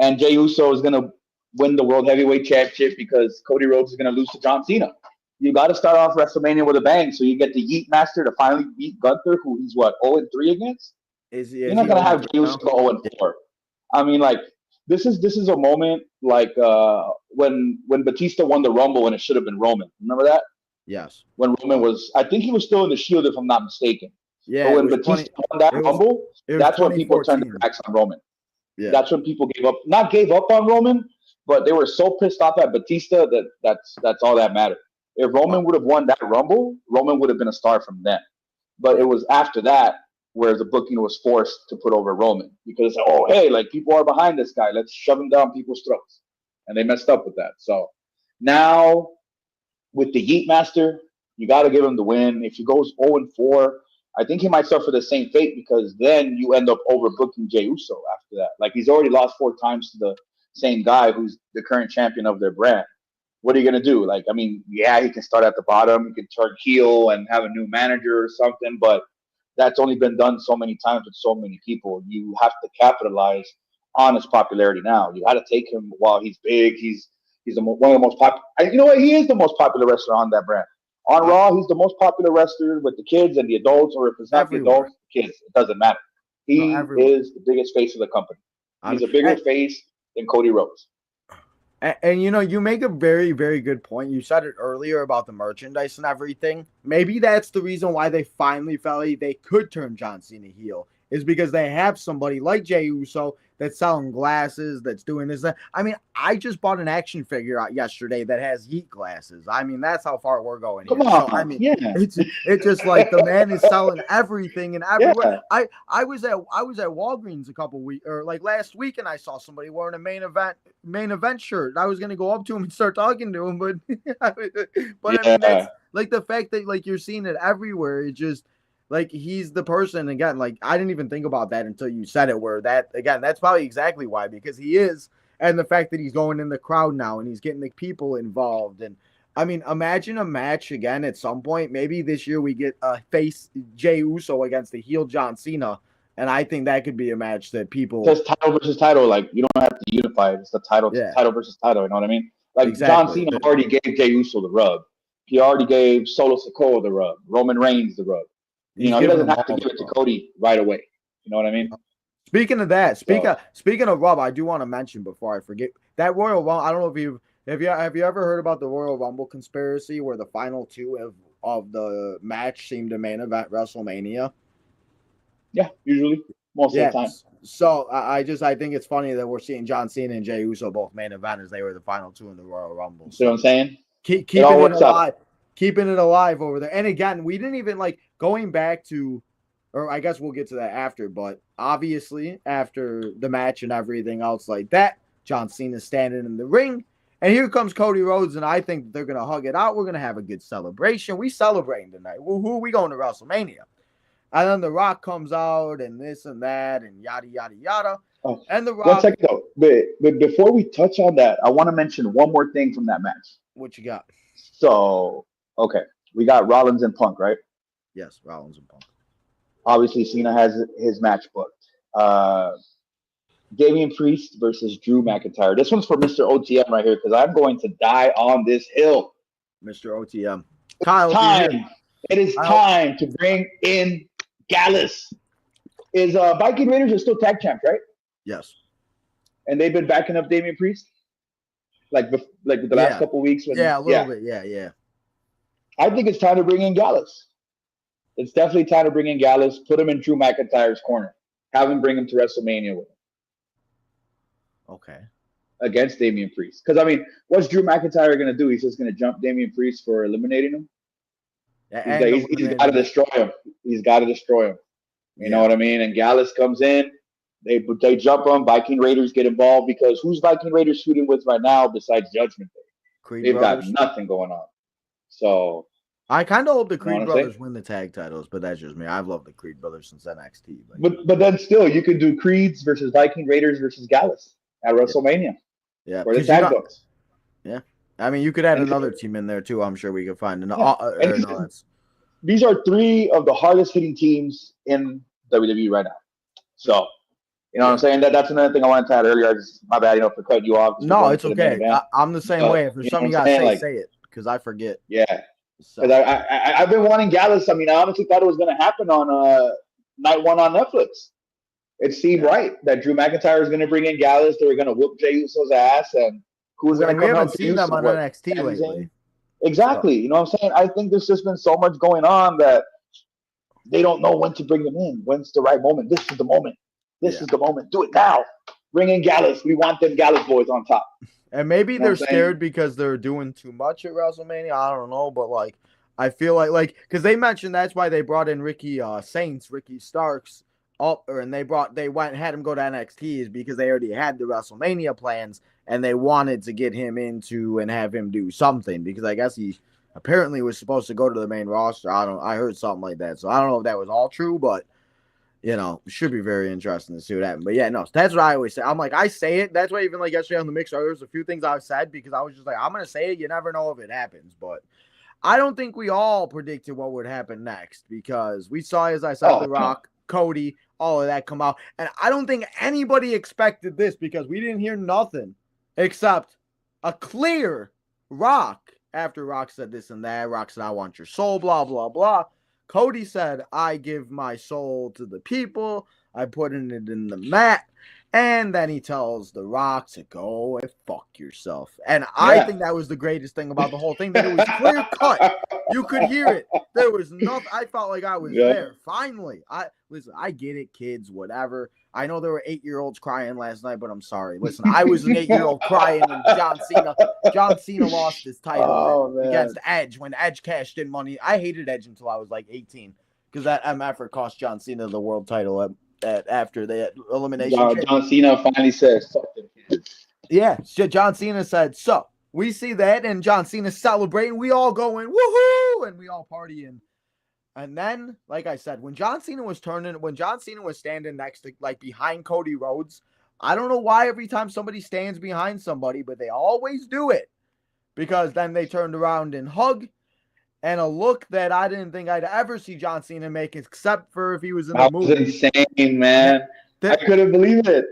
and Jey Uso is going to win the World Heavyweight Championship because Cody Rhodes is going to lose to John Cena. You got to start off WrestleMania with a bang, so you get the Yeet Master to finally beat Gunther, who he's what 0-3 against. You're Is not he going to 0 have three Jey Uso now? go 0-4. I mean, like this is a moment like when Batista won the Rumble and it should have been Roman. Remember that? Yes. When Roman was, I think he was still in the Shield if I'm not mistaken. But Yeah, it when was Batista 20. won that It was Rumble, it was that's when people turned their 2014. backs on Roman. Yeah. That's when people gave up. Not gave up on Roman, but they were so pissed off at Batista that that's all that mattered. If Uh, Roman would have won that Rumble, Roman would have been a star from then. But it yeah. was after that where the booking was forced to put over Roman because hey, like people are behind this guy, let's shove him down people's throats, and they messed up with that. So now with the Yeet Master, you got to give him the win. If he goes 0-4, I think he might suffer the same fate because then you end up overbooking Jey Uso after that. Like he's already lost 4 times to the same guy who's the current champion of their brand. What are you gonna do? Like, I mean, yeah, he can start at the bottom, he can turn heel and have a new manager or something, but that's only been done so many times with so many people. You have to capitalize on his popularity now. You got to take him while he's big. He's one of the most popular. You know what? He is the most popular wrestler on that brand. On I, Raw, he's the most popular wrestler with the kids and the adults, or if it's not the everywhere. adults, the kids. It doesn't matter. No, He everywhere. is the biggest face of the company. I He's mean, a bigger face than Cody Rhodes. and you make a very, very good point. You said it earlier about the merchandise and everything. Maybe that's the reason why they finally felt like they could turn John Cena heel, is because they have somebody like Jey Uso that's selling glasses, that's doing this. That. I mean, I just bought an action figure out yesterday that has Yeet glasses. I mean, that's how far we're going Come here. So I on, mean, yeah, it's just like the man is selling everything and everywhere. yeah, I was at Walgreens a couple weeks or like last week, and I saw somebody wearing a main event shirt. I was gonna go up to him and start talking to him, but but I mean that's yeah. like the fact that like you're seeing it everywhere. It just like he's the person again. Like I didn't even think about that until you said it. Where that again, that's probably exactly why because he is, and the fact that he's going in the crowd now and he's getting the people involved. And I mean, imagine a match again at some point. Maybe this year we get a face Jey Uso against the heel John Cena, and I think that could be a match that people. Just title versus title. Like you don't have to unify it. It's the Yeah, title versus title. You know what I mean? Like John exactly. Cena already gave Jey Uso the rub. He already gave Solo Sikoa the rub. Roman Reigns the rub. He's He giving doesn't them have to all the give it to rub. Cody right away. You know what I mean? Speaking of that, So speaking of Rob, I do want to mention before I forget that Royal Rumble. I don't know if you have you ever heard about the Royal Rumble conspiracy where the final two of the match seemed to main event WrestleMania. yeah, usually most of the time. Yes. So I think it's funny that we're seeing John Cena and Jey Uso both main eventers. They were the final two in the Royal Rumble. See what I'm So saying? Keep, It all keeping it works out. alive, keeping it alive over there. And again, we didn't even like going back to, or I guess we'll get to that after. But obviously, after the match and everything else like that, John Cena's standing in the ring, and here comes Cody Rhodes, and I think they're gonna hug it out. We're gonna have a good celebration. We celebrating tonight. Well, who are we going to WrestleMania? And then The Rock comes out, and this and that, and yada yada yada. Oh, And The one Rock, second though. But before we touch on that, I want to mention one more thing from that match. what you got? So, okay, we got Rollins and Punk, right? Yes, Rollins and Punk. Obviously, Cena has his match booked. Damian Priest versus Drew McIntyre. This one's for Mr. OTM right here because I'm going to die on this hill. Mr. OTM. Kyle, it's time. It is time to bring in Gallus. Is Viking Raiders are still tag champs, right? Yes. And they've been backing up Damian Priest? Like the last couple of weeks? A little bit. Yeah. I think it's time to bring in Gallus. It's definitely time to bring in Gallus, put him in Drew McIntyre's corner. Have him bring him to WrestleMania with him. Okay. Against Damian Priest. Because, I mean, what's Drew McIntyre going to do? He's just going to jump Damian Priest for eliminating him? He's got to destroy him. He's got to destroy him. You know what I mean? And Gallus comes in. They jump him. Viking Raiders get involved because who's Viking Raiders shooting with right now besides Judgment Day? They've got nothing going on. So I kind of hope the Creed brothers win the tag titles, but that's just me. I've loved the Creed brothers since NXT. But then still, you could do Creeds versus Viking Raiders versus Gallus at WrestleMania. Yeah, for the tag books. Yeah, I mean, you could add another team in there too. I'm sure we could find these are three of the hardest hitting teams in WWE right now. So, you know what I'm saying? That's another thing I wanted to add earlier. My bad, for cutting you off. No, it's okay. I'm the same way. If there's something you gotta say it because I forget. Yeah, because I've been wanting Gallus. I mean, I honestly thought it was going to happen on night one on Netflix. It seemed right that Drew McIntyre is going to bring in Gallus. They were going to whoop Jey Uso's ass, and who's going to come out? We haven't seen them on NXT lately. Exactly. You know what I'm saying? I think there's just been so much going on that they don't know when to bring them in. When's the right moment? This is the moment. This is the moment. Do it now. Bring in Gallus. We want them Gallus boys on top. And maybe they're scared because they're doing too much at WrestleMania. I don't know, but I feel like because they mentioned that's why they brought in Ricky Starks up, and they had him go to NXT is because they already had the WrestleMania plans and they wanted to get him into and have him do something because I guess he apparently was supposed to go to the main roster. I heard something like that, so I don't know if that was all true, but it should be very interesting to see what happens. But yeah, no, that's what I always say. I'm like, I say it. That's why even like yesterday on the Mixer, there's a few things I've said because I was just like, I'm gonna say it. You never know if it happens, but I don't think we all predicted what would happen next because we saw, as I said, The Rock, Cody, all of that come out. And I don't think anybody expected this because we didn't hear nothing except a clear Rock. After Rock said this and that, Rock said, I want your soul, blah, blah, blah. Cody said, I give my soul to the people. I put it in the mat. And then he tells The Rock to go and fuck yourself. And I think that was the greatest thing about the whole thing, that it was clear cut. You could hear it. There was nothing. I felt like I was there. Finally. Listen, I get it, kids, whatever. I know there were 8-year-olds crying last night, but I'm sorry. Listen, I was an 8-year-old crying when John Cena lost his title against Edge when Edge cashed in money. I hated Edge until I was like 18 because that effort cost John Cena the world title after the elimination. John Cena finally said, fuck them kids. Yeah, John Cena said, so we see that, and John Cena celebrating. We all going, woohoo, and we all partying. And then, like I said, when John Cena was standing next to, behind Cody Rhodes, I don't know why every time somebody stands behind somebody, but they always do it. Because then they turned around and hug, and a look that I didn't think I'd ever see John Cena make, except for if he was in the movie. That was insane, man. I couldn't believe it.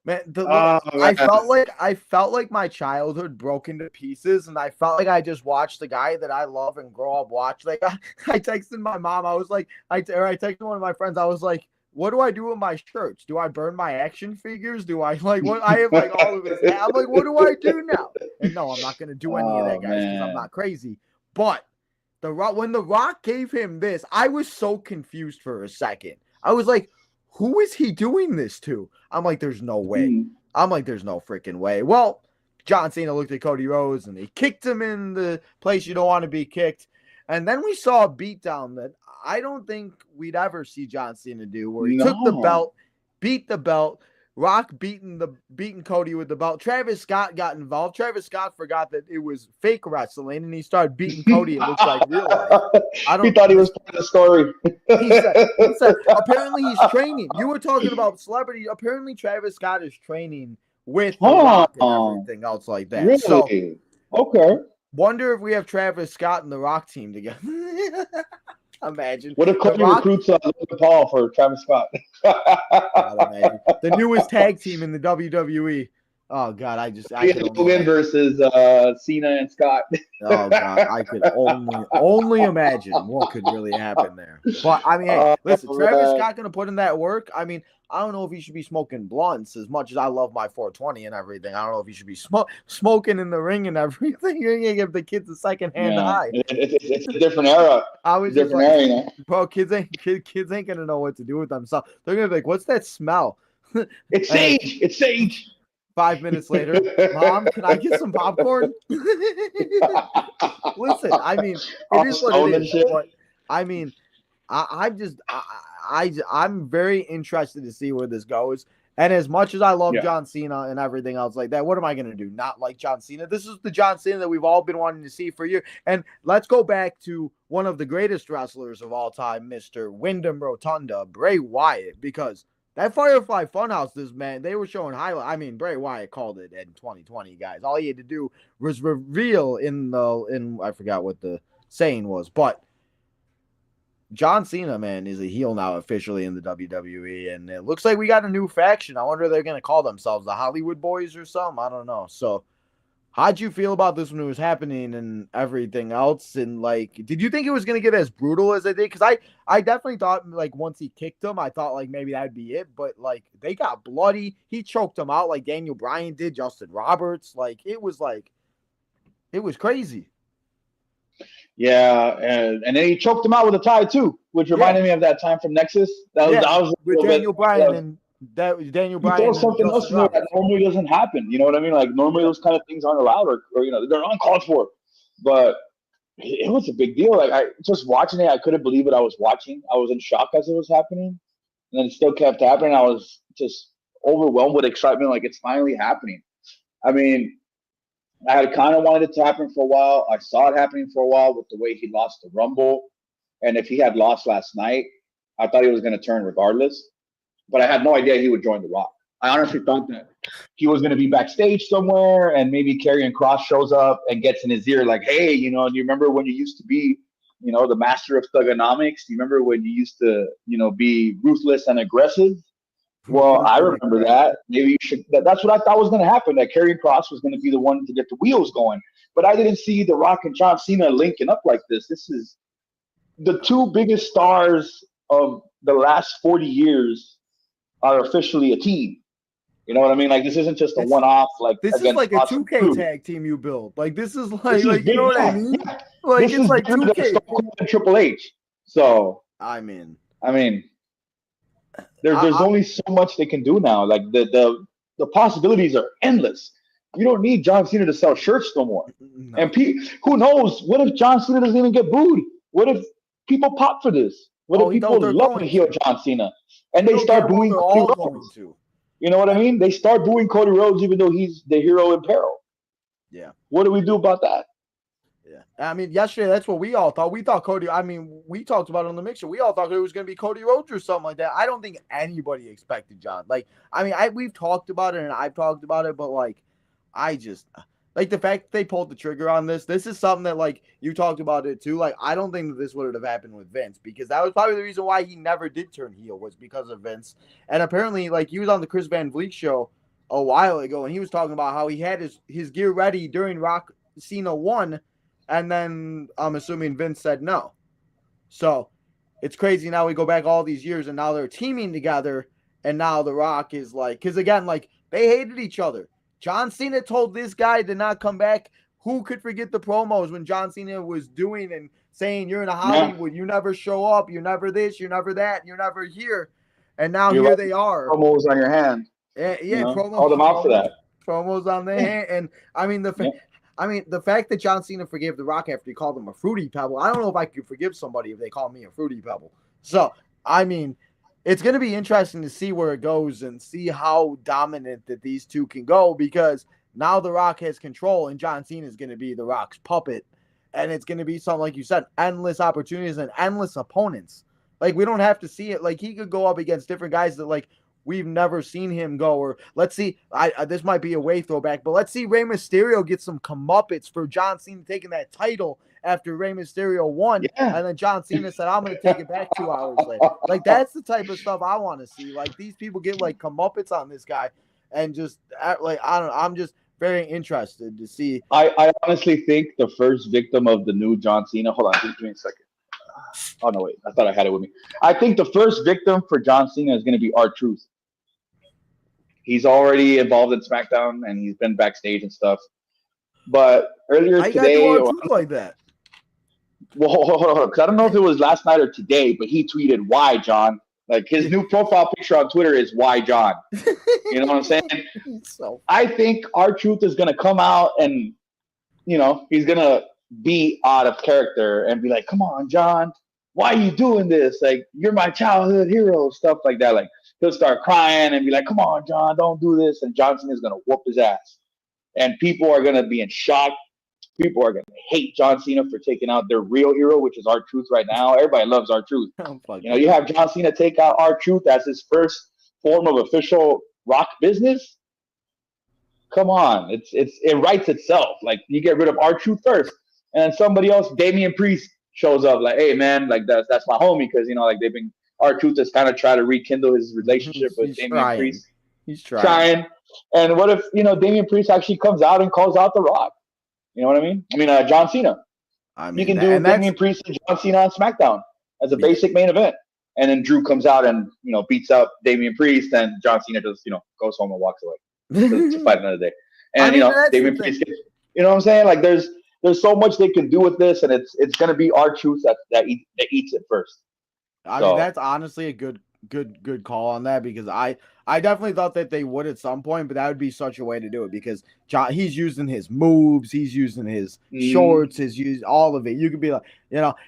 Man, I felt like my childhood broke into pieces, and I felt like I just watched the guy that I love and grow up watch. Like I texted my mom, I was like, I texted one of my friends, I was like, what do I do with my shirts? Do I burn my action figures? Do I what? I have all of his. I'm like, what do I do now? And no, I'm not gonna do any of that, guys, because I'm not crazy. But when The Rock gave him this, I was so confused for a second. I was like, who is he doing this to? I'm like, there's no way. I'm like, there's no freaking way. Well, John Cena looked at Cody Rhodes and he kicked him in the place you don't want to be kicked. And then we saw a beatdown that I don't think we'd ever see John Cena do, where he took the belt, beat the belt, Rock beating Cody with the belt. Travis Scott got involved. Travis Scott forgot that it was fake wrestling, and he started beating Cody. It looks like real life. He thought he was part of the story. He said, apparently he's training. You were talking about celebrity. Apparently Travis Scott is training with The Rock and everything else like that. Really? So, okay. Wonder if we have Travis Scott and The Rock team together. Imagine. What if Cody recruits Logan Paul for Travis Scott? The newest tag team in the WWE. Oh God, I Logan versus Cena and Scott. Oh God, I could only imagine what could really happen there. But I mean, hey, listen, Travis Scott gonna put in that work. I mean, I don't know if he should be smoking blunts as much as I love my 420 and everything. I don't know if he should be smoking in the ring and everything. You're gonna give the kids a second-hand high. It's a different era. I was just like, bro, kids ain't gonna know what to do with themselves. They're gonna be like, "What's that smell?" It's sage. It's sage. 5 minutes later, Mom, can I get some popcorn? Listen, I mean, it is what it is. But I mean, I'm very interested to see where this goes. And as much as I love John Cena and everything else like that, what am I going to do? Not like John Cena? This is the John Cena that we've all been wanting to see for years. And let's go back to one of the greatest wrestlers of all time, Mr. Wyndham Rotunda, Bray Wyatt, because that Firefly Funhouse, they were showing highlights. I mean, Bray Wyatt called it in 2020, guys. All he had to do was reveal I forgot what the saying was, but John Cena, man, is a heel now officially in the WWE, and it looks like we got a new faction. I wonder if they're going to call themselves the Hollywood Boys or something. I don't know. So, how'd you feel about this when it was happening and everything else? And, like, did you think it was going to get as brutal as it did? Because I definitely thought, like, once he kicked him, I thought, like, maybe that'd be it. But, like, they got bloody. He choked him out like Daniel Bryan did, Justin Roberts. It was crazy. Yeah, and then he choked him out with a tie, too, which reminded me of that time from Nexus. That was with Daniel Bryan and Daniel Bryan. You throw something else in there that normally doesn't happen. You know what I mean? Like, normally those kind of things aren't allowed or they're uncalled for. But it was a big deal. Like, I just watching it, I couldn't believe what I was watching. I was in shock as it was happening. And then it still kept happening. I was just overwhelmed with excitement. Like, it's finally happening. I mean, I had kind of wanted it to happen for a while. I saw it happening for a while with the way he lost the Rumble. And if he had lost last night, I thought he was going to turn regardless. But I had no idea he would join The Rock. I honestly thought that he was going to be backstage somewhere and maybe Karrion Kross shows up and gets in his ear like, hey, do you remember when you used to be, the master of thugonomics? Do you remember when you used to, be ruthless and aggressive? Well, I remember that. Maybe you should. That's what I thought was going to happen. That Karrion Kross was going to be the one to get the wheels going. But I didn't see The Rock and John Cena linking up like this. This is the two biggest stars of the last 40 years are officially a team. You know what I mean? Like, this isn't just a one-off. Like, this is like a 2K tag team you build. Like, this is like you know what I mean? Like, this it's like 2K. Triple H. So I mean, there's only so much they can do now. Like the possibilities are endless. You don't need John Cena to sell shirts no more. No. And who knows? What if John Cena doesn't even get booed? What if people pop for this? What if people love to heel John Cena and they start booing Cody Rhodes? You know what I mean? They start booing Cody Rhodes even though he's the hero in peril. Yeah. What do we do about that? Yeah. I mean, yesterday, that's what we all thought. We thought Cody, we talked about it on the mixer. We all thought it was going to be Cody Rhodes or something like that. I don't think anybody expected John. Like, we've talked about it and I've talked about it, but like, I just, like the fact that they pulled the trigger on this is something that, like, you talked about it too. Like, I don't think that this would have happened with Vince because that was probably the reason why he never did turn heel was because of Vince. And apparently, like, he was on the Chris Van Vliet show a while ago and he was talking about how he had his gear ready during Rock Cena 1. And then I'm assuming Vince said no. So it's crazy now we go back all these years and now they're teaming together. And now The Rock is like, because again, like they hated each other. John Cena told this guy to not come back. Who could forget the promos when John Cena was doing and saying, you're in Hollywood, you never show up, you're never this, you're never that, you're never here. And now here they are. Promos on your hand. Yeah, promos. Call them out for that. promos on there, and I mean the fact that John Cena forgave The Rock after he called him a fruity pebble. I don't know if I could forgive somebody if they call me a fruity pebble. So I mean, it's going to be interesting to see where it goes and see how dominant that these two can go, because now The Rock has control and John Cena is going to be The Rock's puppet. And it's going to be something, like you said, endless opportunities and endless opponents. Like, we don't have to see it. Like, he could go up against different guys that, like, we've never seen him go. Or let's see, this might be a way throwback, but let's see Rey Mysterio get some comeuppance for John Cena taking that title after Rey Mysterio won. Yeah. And then John Cena said, I'm going to take it back 2 hours later. Like, that's the type of stuff I want to see. Like, these people get, like, comeuppance on this guy and just, like, I don't know. I'm just very interested to see. I honestly think the first victim of the new John Cena. Hold on, give me a second. Oh no, wait. I thought I had it with me. I think the first victim for John Cena is going to be R-Truth. He's already involved in SmackDown and he's been backstage and stuff. But earlier today, like that. Well, hold on, because I don't know if it was last night or today, but he tweeted, "Why, John?" Like, his new profile picture on Twitter is "Why, John." You know what I'm saying? I think R-Truth is gonna come out and, he's gonna be out of character and be like, "Come on, John, why are you doing this? Like, you're my childhood hero," stuff like that. Like, he'll start crying and be like, "Come on, John, don't do this," and Johnson is gonna whoop his ass, and people are gonna be in shock. People are going to hate John Cena for taking out their real hero, which is R-Truth right now. Everybody loves R-Truth. You have John Cena take out R-Truth as his first form of official Rock business. Come on. It writes itself. Like, you get rid of R-Truth first, and then somebody else, Damian Priest, shows up like, "Hey, man, like, that's my homie," because, like, they've been, R-Truth has kind of tried to rekindle his relationship with Damian Priest. He's trying. And what if, Damian Priest actually comes out and calls out The Rock? You know what I mean? John Cena. You can do Damian Priest and John Cena on SmackDown as a basic main event. And then Drew comes out and, beats up Damian Priest, and John Cena just, goes home and walks away to fight another day. And, Damian Priest gets, you know what I'm saying? Like, there's so much they can do with this, and it's going to be R-Truth that eats it first. I mean, that's honestly a good call on that, because I definitely thought that they would at some point, but that would be such a way to do it, because he's using his moves, he's using his shorts, all of it. You could be like,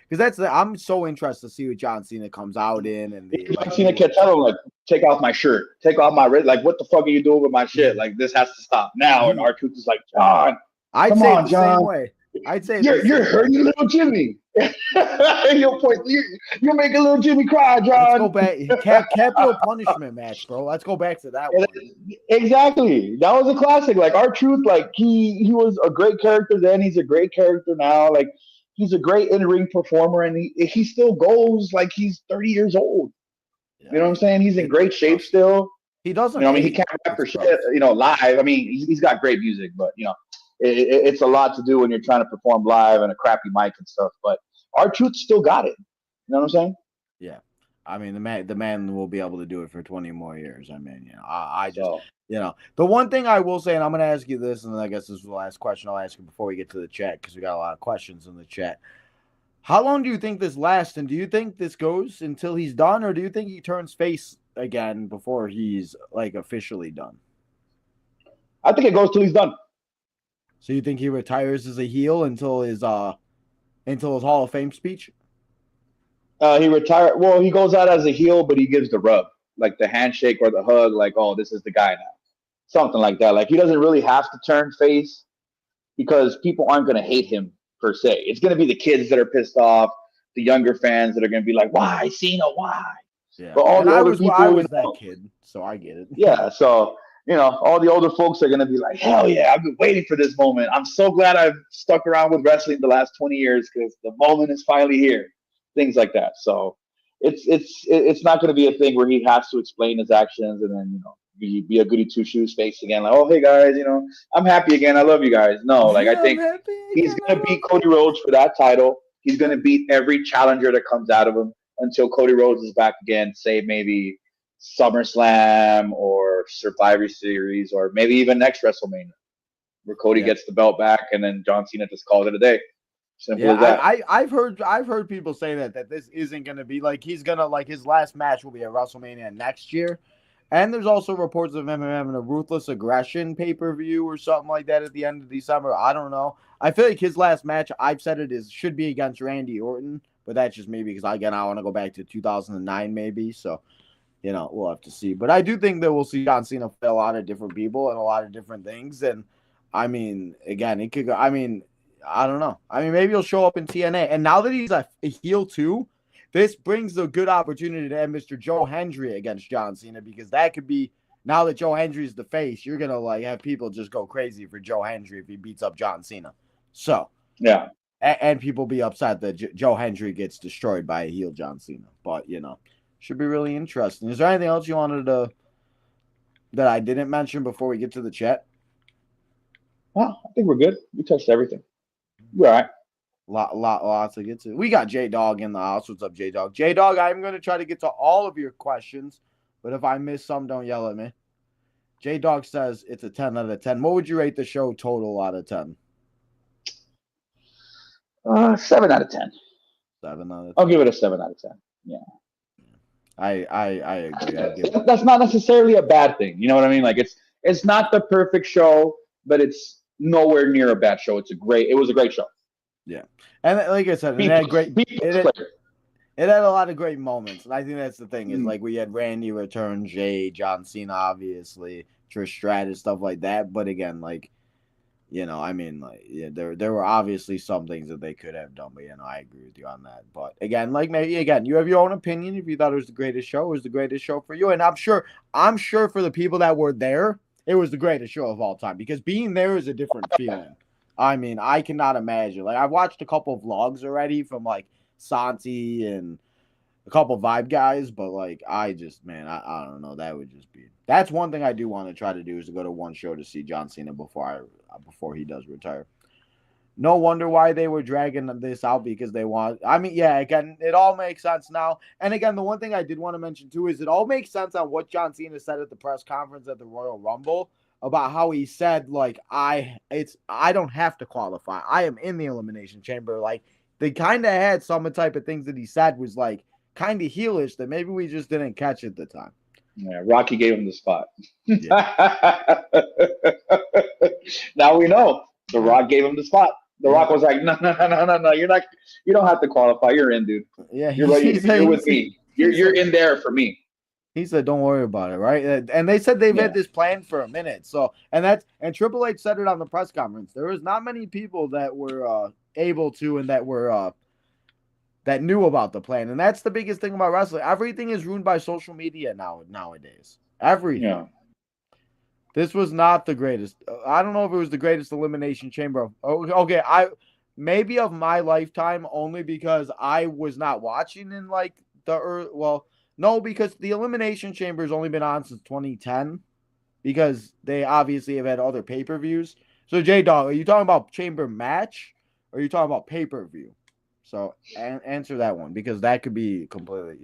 because I'm so interested to see what John Cena comes out in, and John Cena can tell him, like, take off my shirt, take off my wrist, like, what the fuck are you doing with my shit? Like, this has to stop now. And R-Truth is like, John, come on, John. Same way. I'd say you're hurting little Jimmy. You'll make a little Jimmy cry, John. Let's go back. Capital punishment match, bro. Let's go back to that one. Exactly. That was a classic. Like, R-Truth, like, he was a great character then. He's a great character now. Like, he's a great in-ring performer, and he still goes like he's 30 years old. Yeah, you know what I'm saying? He's in great shape still. He doesn't. He can't rap for shit, live. I mean, he's got great music, but, it's a lot to do when you're trying to perform live and a crappy mic and stuff. But R-Truth still got it. You know what I'm saying? Yeah. I mean, the man will be able to do it for 20 more years. I mean, I just, the one thing I will say, and I'm going to ask you this, and I guess this is the last question I'll ask you before we get to the chat, because we got a lot of questions in the chat. How long do you think this lasts? And do you think this goes until he's done, or do you think he turns face again before he's, like, officially done? I think it goes till he's done. So you think he retires as a heel until his Hall of Fame speech? He retired. Well, he goes out as a heel, but he gives the rub, like the handshake or the hug, like, "Oh, this is the guy now," something like that. Like, he doesn't really have to turn face, because people aren't going to hate him per se. It's going to be the kids that are pissed off, the younger fans that are going to be like, "Why, Cena? Why?" Yeah. But all the other people, I was that kid, so I get it. Yeah. So, all the older folks are going to be like, "Hell yeah, I've been waiting for this moment. I'm so glad I've stuck around with wrestling the last 20 years because the moment is finally here." Things like that. So it's not going to be a thing where he has to explain his actions and then, be a goody two shoes face again. Like, "Oh, hey guys, I'm happy again. I love you guys." No, like, I think he's going to beat Cody Rhodes for that title. He's going to beat every challenger that comes out of him until Cody Rhodes is back again, say maybe SummerSlam or Survivor Series, or maybe even next WrestleMania, where Cody gets the belt back and then John Cena just calls it a day. Simple as that. I've heard people say that this isn't going to be like, he's going to, like, his last match will be at WrestleMania next year, And there's also reports of him having a Ruthless Aggression pay-per-view or something like that at the end of December. I don't know. I feel like his last match, I've said it, should be against Randy Orton, but that's just me because, again, I want to go back to 2009 maybe, so, we'll have to see. But I do think that we'll see John Cena fight a lot of different people and a lot of different things, and, I mean, again, it could go, I don't know. Maybe he'll show up in TNA, and now that he's a heel too, this brings a good opportunity to have Mr. Joe Hendry against John Cena, because that could be, now that Joe Hendry is the face, you're going to have people just go crazy for Joe Hendry if he beats up John Cena. So, yeah. And people be upset that Joe Hendry gets destroyed by a heel John Cena. But, should be really interesting. Is there anything else you wanted that I didn't mention before we get to the chat? Well, I think we're good. We touched everything. We're all right. Lots to get to. We got J-Dog in the house. What's up, J-Dog? J-Dog, I'm going to try to get to all of your questions, but if I miss some, don't yell at me. J-Dog says it's a 10 out of 10. What would you rate the show total out of 10? 7 out of 10. 7 out of 10. I'll give it a 7 out of 10. Yeah. I agree. That's not necessarily a bad thing. You know what I mean? Like, it's not the perfect show, but it's nowhere near a bad show. It was a great show. Yeah. And like I said, it had a lot of great moments. And I think that's the thing is, we had Randy return, Jay, John Cena, obviously, Trish Stratus, stuff like that. But again, there were obviously some things that they could have done. But, I agree with you on that. But again, you have your own opinion. If you thought it was the greatest show, it was the greatest show for you. And I'm sure for the people that were there, it was the greatest show of all time, because being there is a different feeling. I cannot imagine. I've watched a couple of vlogs already from Santi and a couple of Vibe guys, but I don't know. That would just be. That's one thing I do want to try to do, is to go to one show to see John Cena before he does retire. No wonder why they were dragging this out, because they want. Again, it all makes sense now. And again, the one thing I did want to mention too is it all makes sense on what John Cena said at the press conference at the Royal Rumble, about how he said, I don't have to qualify. I am in the Elimination Chamber. They kind of had some type of things that he said was kind of heelish that maybe we just didn't catch at the time. Yeah, Rocky gave him the spot. Yeah. Now we know. The Rock gave him the spot. The Rock was like, no. You don't have to qualify. You're in, dude. Yeah, you're with me. You're in there for me. He said, "Don't worry about it," right? And they said they've had this plan for a minute. So, and Triple H said it on the press conference. There was not many people that were able to, and that were that knew about the plan. And that's the biggest thing about wrestling. Everything is ruined by social media nowadays. Everything. Yeah. This was not the greatest. I don't know if it was the greatest Elimination Chamber. Okay, maybe of my lifetime, only because I was not watching in no, because the Elimination Chamber has only been on since 2010, because they obviously have had other pay-per-views. So, J-Dog, are you talking about chamber match, or are you talking about pay-per-view? So, answer that one, because that could be completely,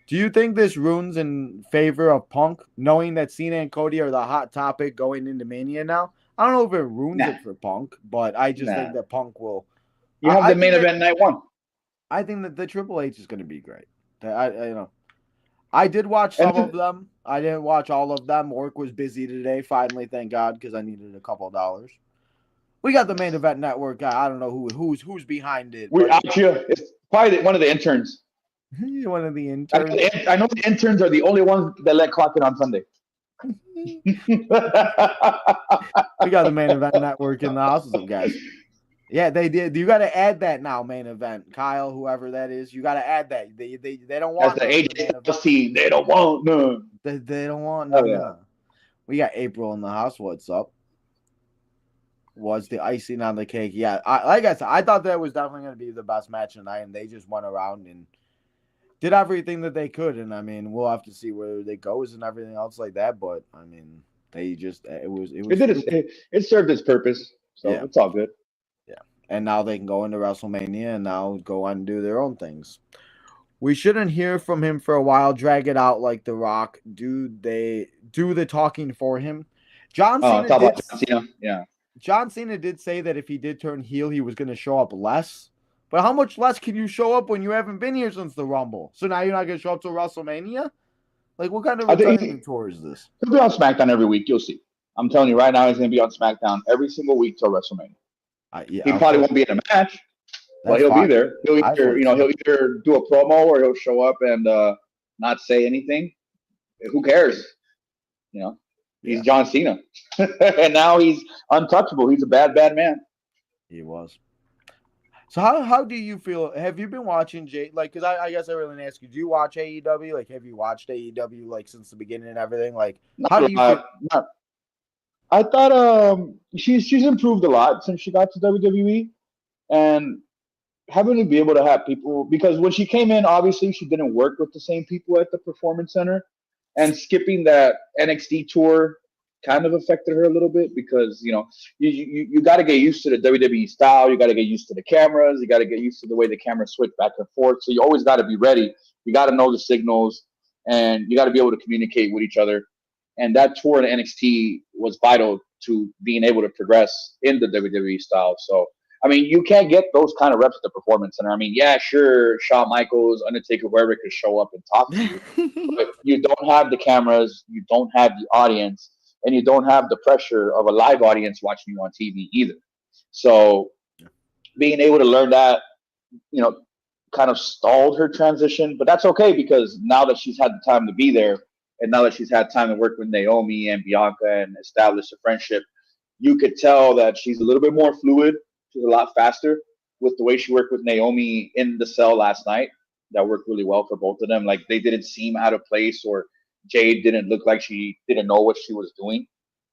Do you think this runes in favor of Punk, knowing that Cena and Cody are the hot topic going into Mania now? I don't know if it ruins it for Punk, but I just think that Punk will. You have the main event night one. I think that the Triple H is going to be great. I did watch some of them. I didn't watch all of them. Work was busy today, finally, thank God, because I needed a couple of dollars. We got the main event network guy. I don't know who's behind it. We're out here. It's probably one of the interns. One of the interns. I know the interns are the only ones that let clock in on Sunday. We got the main event network in the house, guys. Yeah, they did. You got to add that now, main event. Kyle, whoever that is, you got to add that. They don't want the AJ They don't want none. They don't want none. Yeah. We got April in the house. What's up? Was the icing on the cake? Yeah, like I said, I thought that was definitely going to be the best match tonight, and they just went around and did everything that they could. And we'll have to see where it goes and everything else like that. But they just it served its purpose, so it's all good. Yeah, and now they can go into WrestleMania and now go on and do their own things. We shouldn't hear from him for a while. Drag it out like The Rock. Do the talking for him? John Cena did say that if he did turn heel, he was going to show up less. But how much less can you show up when you haven't been here since the Rumble? So now you're not going to show up to WrestleMania? Like, what kind of I think retirement tour is this? he'll be on SmackDown every week. You'll see. I'm telling you right now, he's going to be on SmackDown every single week till WrestleMania. He Yeah, probably okay, won't be in a match, but that's he'll be fine. there. I vote He'll too. either do a promo or he'll show up and not say anything. Who cares? You know, he's Yeah, John Cena, and now he's untouchable. He's a bad, bad man. he was. So how do you feel? Have you been watching like? Because I guess I really didn't ask you. Do you watch AEW? Like, have you watched AEW like since the beginning and everything? Like, Not how a do you feel? lot. I thought she's improved a lot since she got to WWE, and having to be able to have people, because when she came in, obviously she didn't work with the same people at the Performance Center, and skipping that NXT tour kind of affected her a little bit because you got to get used to the WWE style, you got to get used to the cameras, you got to get used to the way the cameras switch back and forth. So you always got to be ready. You got to know the signals, and you got to be able to communicate with each other. And that tour in NXT was vital to being able to progress in the WWE style. So I mean, you can't get those kind of reps at the Performance Center. I mean, yeah, sure, Shawn Michaels, Undertaker, whoever could show up and talk to you, but you don't have the cameras, you don't have the audience, and you don't have the pressure of a live audience watching you on TV either. So being able to learn that, you know, kind of stalled her transition, but that's okay because now that she's had the time to be there, and now that she's had time to work with Naomi and Bianca and establish a friendship, you could tell that she's a little bit more fluid. She's a lot faster with the way she worked with Naomi in the cell last night. That worked really well for both of them. Like they didn't seem out of place, or Jade didn't look like she didn't know what she was doing.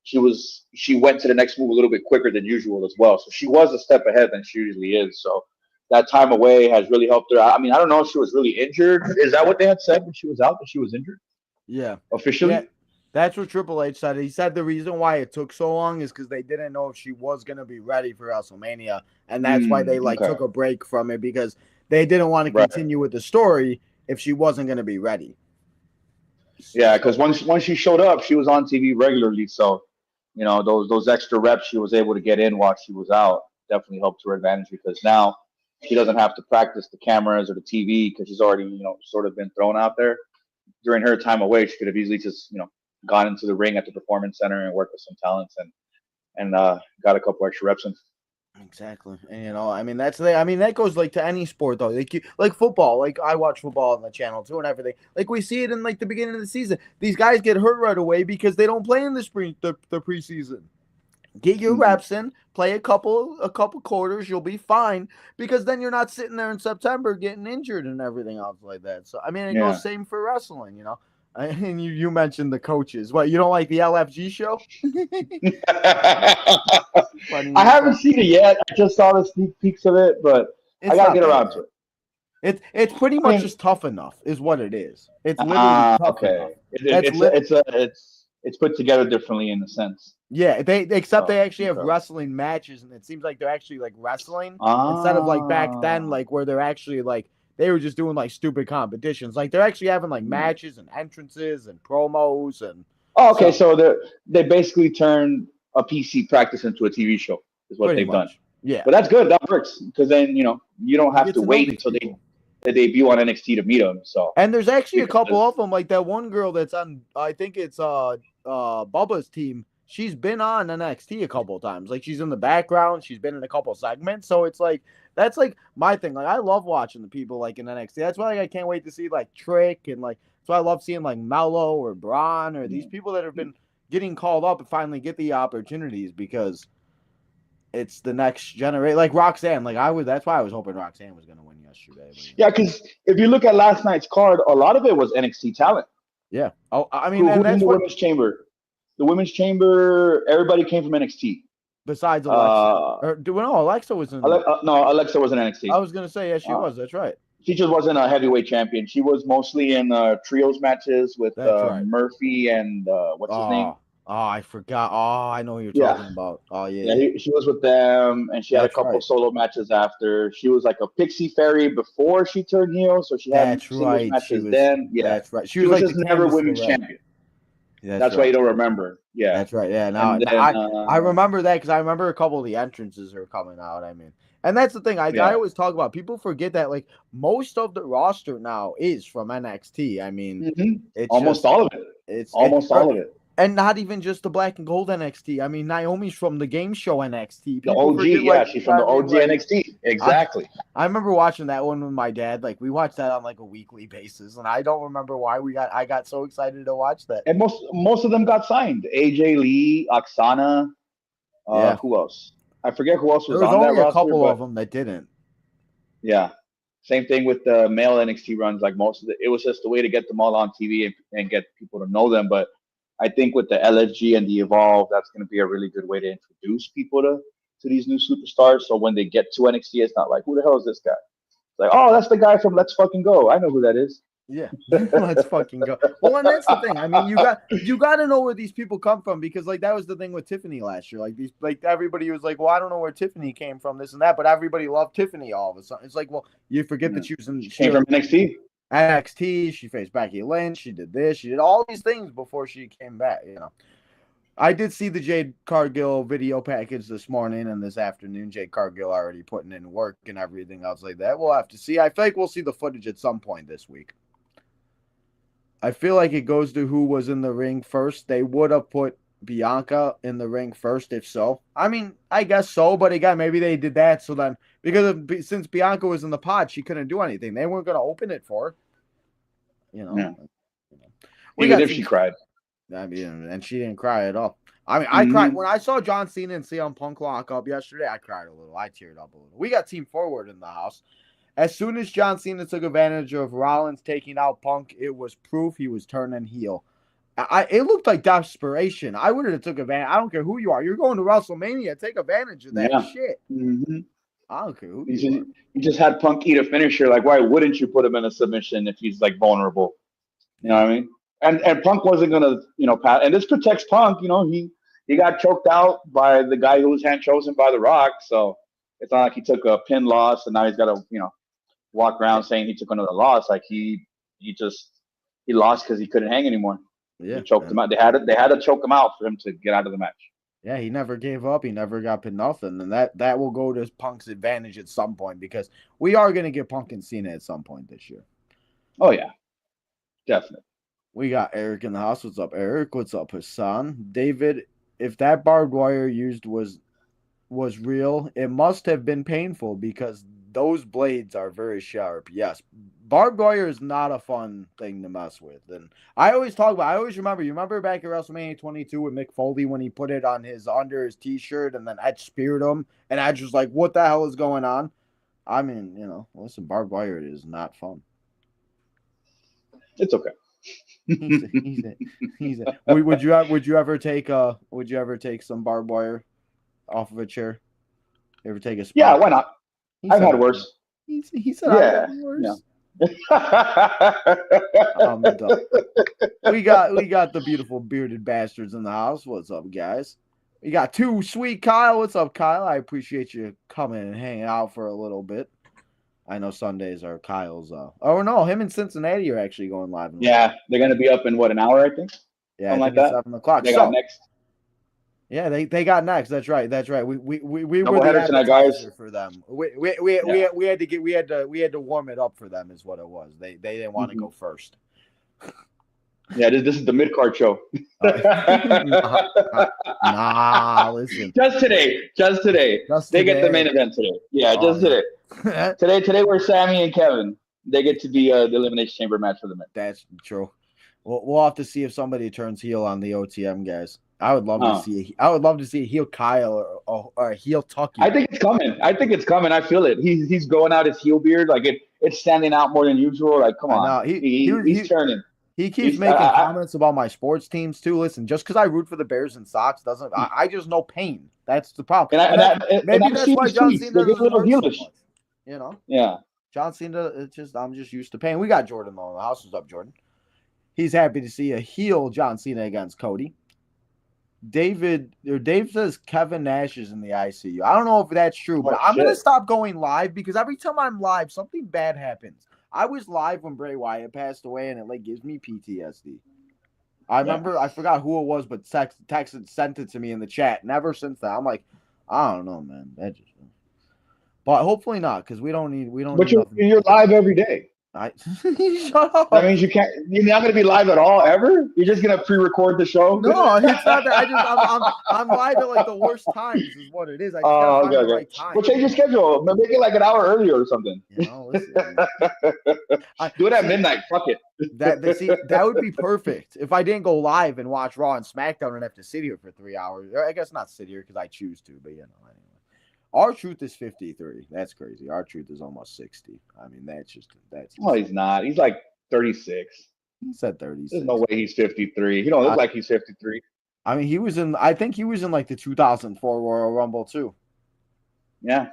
She went to the next move a little bit quicker than usual as well. So she was a step ahead than she usually is. So that time away has really helped her. I mean, I don't know if she was really injured. Is that what they had said when she was out, that she was injured Yeah, yeah. officially? That's what Triple H said. He said the reason why it took so long is because they didn't know if she was gonna be ready for WrestleMania, and that's why they like Okay. took a break from it because they didn't want to Right. continue with the story if she wasn't gonna be ready. Yeah, So because once she showed up, she was on TV regularly. So, those extra reps she was able to get in while she was out definitely helped to her advantage because now she doesn't have to practice the cameras or the TV because she's already sort of been thrown out there. During her time away, she could have easily just gone into the ring at the Performance Center and worked with some talents and got a couple extra reps in. exactly, and I mean that goes like to any sport though, like football. Like I watch football on the channel too and everything. Like we see it in like the beginning of the season. These guys get hurt right away because they don't play in the preseason. Get your Mm-hmm. reps in, play a couple quarters, you'll be fine because then you're not sitting there in September getting injured and everything else like that. So I mean, it goes Yeah. same for wrestling. And you mentioned the coaches. What, you don't like the LFG show? Funny I as haven't hell. seen it yet. I just saw the sneak peeks of it, but I It's gotta not get that around bad. to it. It's pretty I much mean, just tough enough, is what it is. It's literally tough okay. enough. That's lit. It's put together differently in a sense. Yeah, they except So they actually have okay. wrestling matches, and it seems like they're actually like wrestling instead of like back then, Ah. like where they're actually like they were just doing like stupid competitions. Like they're actually having like Hmm. matches and entrances and promos and Oh, okay. so So they basically turned a PC practice into a TV show is what pretty they've done. much. Yeah, But that's good. That works because then you don't you have get to to know wait these until people. they debut on NXT to meet them. So And there's actually a couple because of them, like that one girl that's on, I think it's Bubba's team. She's been on NXT a couple of times. Like she's in the background, she's been in a couple of segments. So it's like that's like my thing. Like I love watching the people like in NXT. That's why like, I can't wait to see like Trick and like that's why I love seeing like Mello or Braun or these people that have been getting called up and finally get the opportunities because it's the next generation. Like Roxanne, like I was. That's why I was hoping Roxanne was going to win yesterday. But, yeah, because if you look at last night's card, a lot of it was NXT talent. yeah. Oh, I mean, and Who's in that's the what women's chamber? The women's chamber, everybody came from NXT. besides Alexa. Uh, Or do we know Alexa was in? no, Alexa was in I NXT. was gonna say yes, she Uh, was. That's right. she just wasn't a heavyweight champion. She was mostly in trios matches with That's right. Murphy and what's his name? I forgot. Oh, I know what you're Yeah, talking about. Oh yeah. yeah. She was with them, and she had a That's couple right. solo matches after. She was like a pixie fairy before she turned heel, so she had That's singles right. She matches was. then. Yeah, That's right. She she was was like the just never Candice women's LeRae. champion. That's That's why right. you don't remember. Yeah. That's right. Yeah. Now, And now then I remember that because I remember a couple of the entrances are coming out. I mean, and that's the thing I yeah. always talk about. People forget that like most of the roster now is from NXT. I mean, hmm it's Almost just all of it. it's Almost all of it. and not even just the black and gold NXT. I mean, Naomi's from the game show NXT. The People OG, forget yeah, like she's from I the mean OG like NXT. I Exactly. I remember watching that one with my dad. Like we watched that on like a weekly basis, and I don't remember why I got so excited to watch that. And most of them got signed. AJ Lee, Oksana, Yeah, who else? I forget who else there was was on that only a roster, couple but of them that didn't. yeah. Same thing with the male NXT runs. Like most of it was just a way to get them all on TV and get people to know them. But I think with the LFG and the Evolve, that's going to be a really good way to introduce people to these new superstars. So when they get to NXT, it's not like, who the hell is this guy? It's like, oh, that's the guy from Let's Fucking Go. I know who that is. Yeah, let's fucking go. Well, and that's the thing. I mean, you got to know where these people come from because like that was the thing with Tiffany last year. Like these, like everybody was like, well, I don't know where Tiffany came from, this and that, but everybody loved Tiffany all of a sudden. It's like, well, you forget Yeah. that she was in She came from NXT. NXT. She faced Becky Lynch. She did this. She did all these things before she came back. You know. I did see the Jade Cargill video package this morning and this afternoon. Jade Cargill already putting in work and everything else like that. We'll have to see. I feel like we'll see the footage at some point this week. I feel like it goes to who was in the ring first. They would have put Bianca in the ring first, if so. I mean, I guess so, but again, maybe they did that so then since Bianca was in the pod, she couldn't do anything. They weren't going to open it for her. You know, Yeah. We Even got if she cried. I mean, and she didn't cry at all. I mean, I cried Mm-hmm. when I saw John Cena and CM Punk lock up yesterday. I cried a little. I teared up a little. We got Team Forward in the house. As soon as John Cena took advantage of Rollins taking out Punk, it was proof he was turning heel. It looked like desperation. I would have took advantage. I don't care who you are. You're going to WrestleMania. Take advantage of that Yeah. shit. Mm-hmm. I don't care who you are. You just had Punk eat a finisher. Like, why wouldn't you put him in a submission if he's like vulnerable? You know what I mean? And Punk wasn't gonna, pass. And this protects Punk. He got choked out by the guy who was hand chosen by The Rock. So it's not like he took a pin loss and now he's got to, walk around saying he took another loss. Like he lost because he couldn't hang anymore. Yeah, they choked him out. They had to choke him out for him to get out of the match. Yeah, he never gave up. He never got pinned nothing, and that will go to Punk's advantage at some point because we are going to get Punk and Cena at some point this year. Oh yeah, definitely. We got Eric in the house. What's up, Eric? What's up, Hassan? David, if that barbed wire used was real, it must have been painful because those blades are very sharp. Yes, barbed wire is not a fun thing to mess with. And I always remember, you remember back at WrestleMania 22 with Mick Foley when he put it on under his t-shirt and then Edge speared him and Edge was like, what the hell is going on? I mean, listen, barbed wire is not fun. It's okay. Would you ever take some barbed wire off of a chair? You ever take a spot? Yeah, why not? I've had worse. He said I've had worse. Yeah. We got the beautiful bearded bastards in the house. What's up, guys? We got Too Sweet Kyle. What's up, Kyle? I appreciate you coming and hanging out for a little bit. I know Sundays are Kyle's. Oh no, him and Cincinnati are actually going live. Yeah, they're gonna be up in what, an hour, I think. Yeah, I think it's 7 o'clock. They got next. Yeah, they got next. That's right. We were the appetizer for them. We had to warm it up for them is what it was. They didn't want to go first. Yeah, this is the mid card show. Nah, listen. Just today. They get the main event today. Yeah, today. Today we're Sammy and Kevin. They get to be the Elimination Chamber match for the men. That's true. We'll have to see if somebody turns heel on the OTM guys. I would love to see. I would love to see a heel Kyle or a heel Tucky. I think it's coming. I feel it. He's growing out his heel beard. Like it's standing out more than usual. Like come on, he's turning. He keeps making comments about my sports teams too. Listen, just because I root for the Bears and Sox doesn't. I just know pain. That's the problem. Maybe that's why John Cena doesn't hurt so much. Yeah. John Cena. I'm just used to pain. We got Jordan though in the house. What's up, Jordan? He's happy to see a heel John Cena against Cody. Dave says Kevin Nash is in the ICU. I don't know if that's true, but I'm going to stop going live because every time I'm live, something bad happens. I was live when Bray Wyatt passed away, and it gives me PTSD. I remember, I forgot who it was, but texted sent it to me in the chat. And ever since that, I'm like, I don't know, man. That just, but hopefully not, because we don't need But nothing. you're live every day. Shut up. That means you're not going to be live at all ever. You're just going to pre-record the show. No, it's not that. I'm live at like the worst times is what it is. I just gotta find the right time. Well, change your schedule. Make it like an hour earlier or something. Listen, do it at midnight. Fuck it. That would be perfect if I didn't go live and watch Raw and SmackDown and have to sit here for 3 hours. I guess not sit here because I choose to, but anyway. R-Truth is 53. That's crazy. R-Truth is almost 60. I mean, that's. No, he's not. He's like 36. He said 36. There's no way he's 53. He don't look like he's 53. I mean, I think he was in like the 2004 Royal Rumble too. Yeah.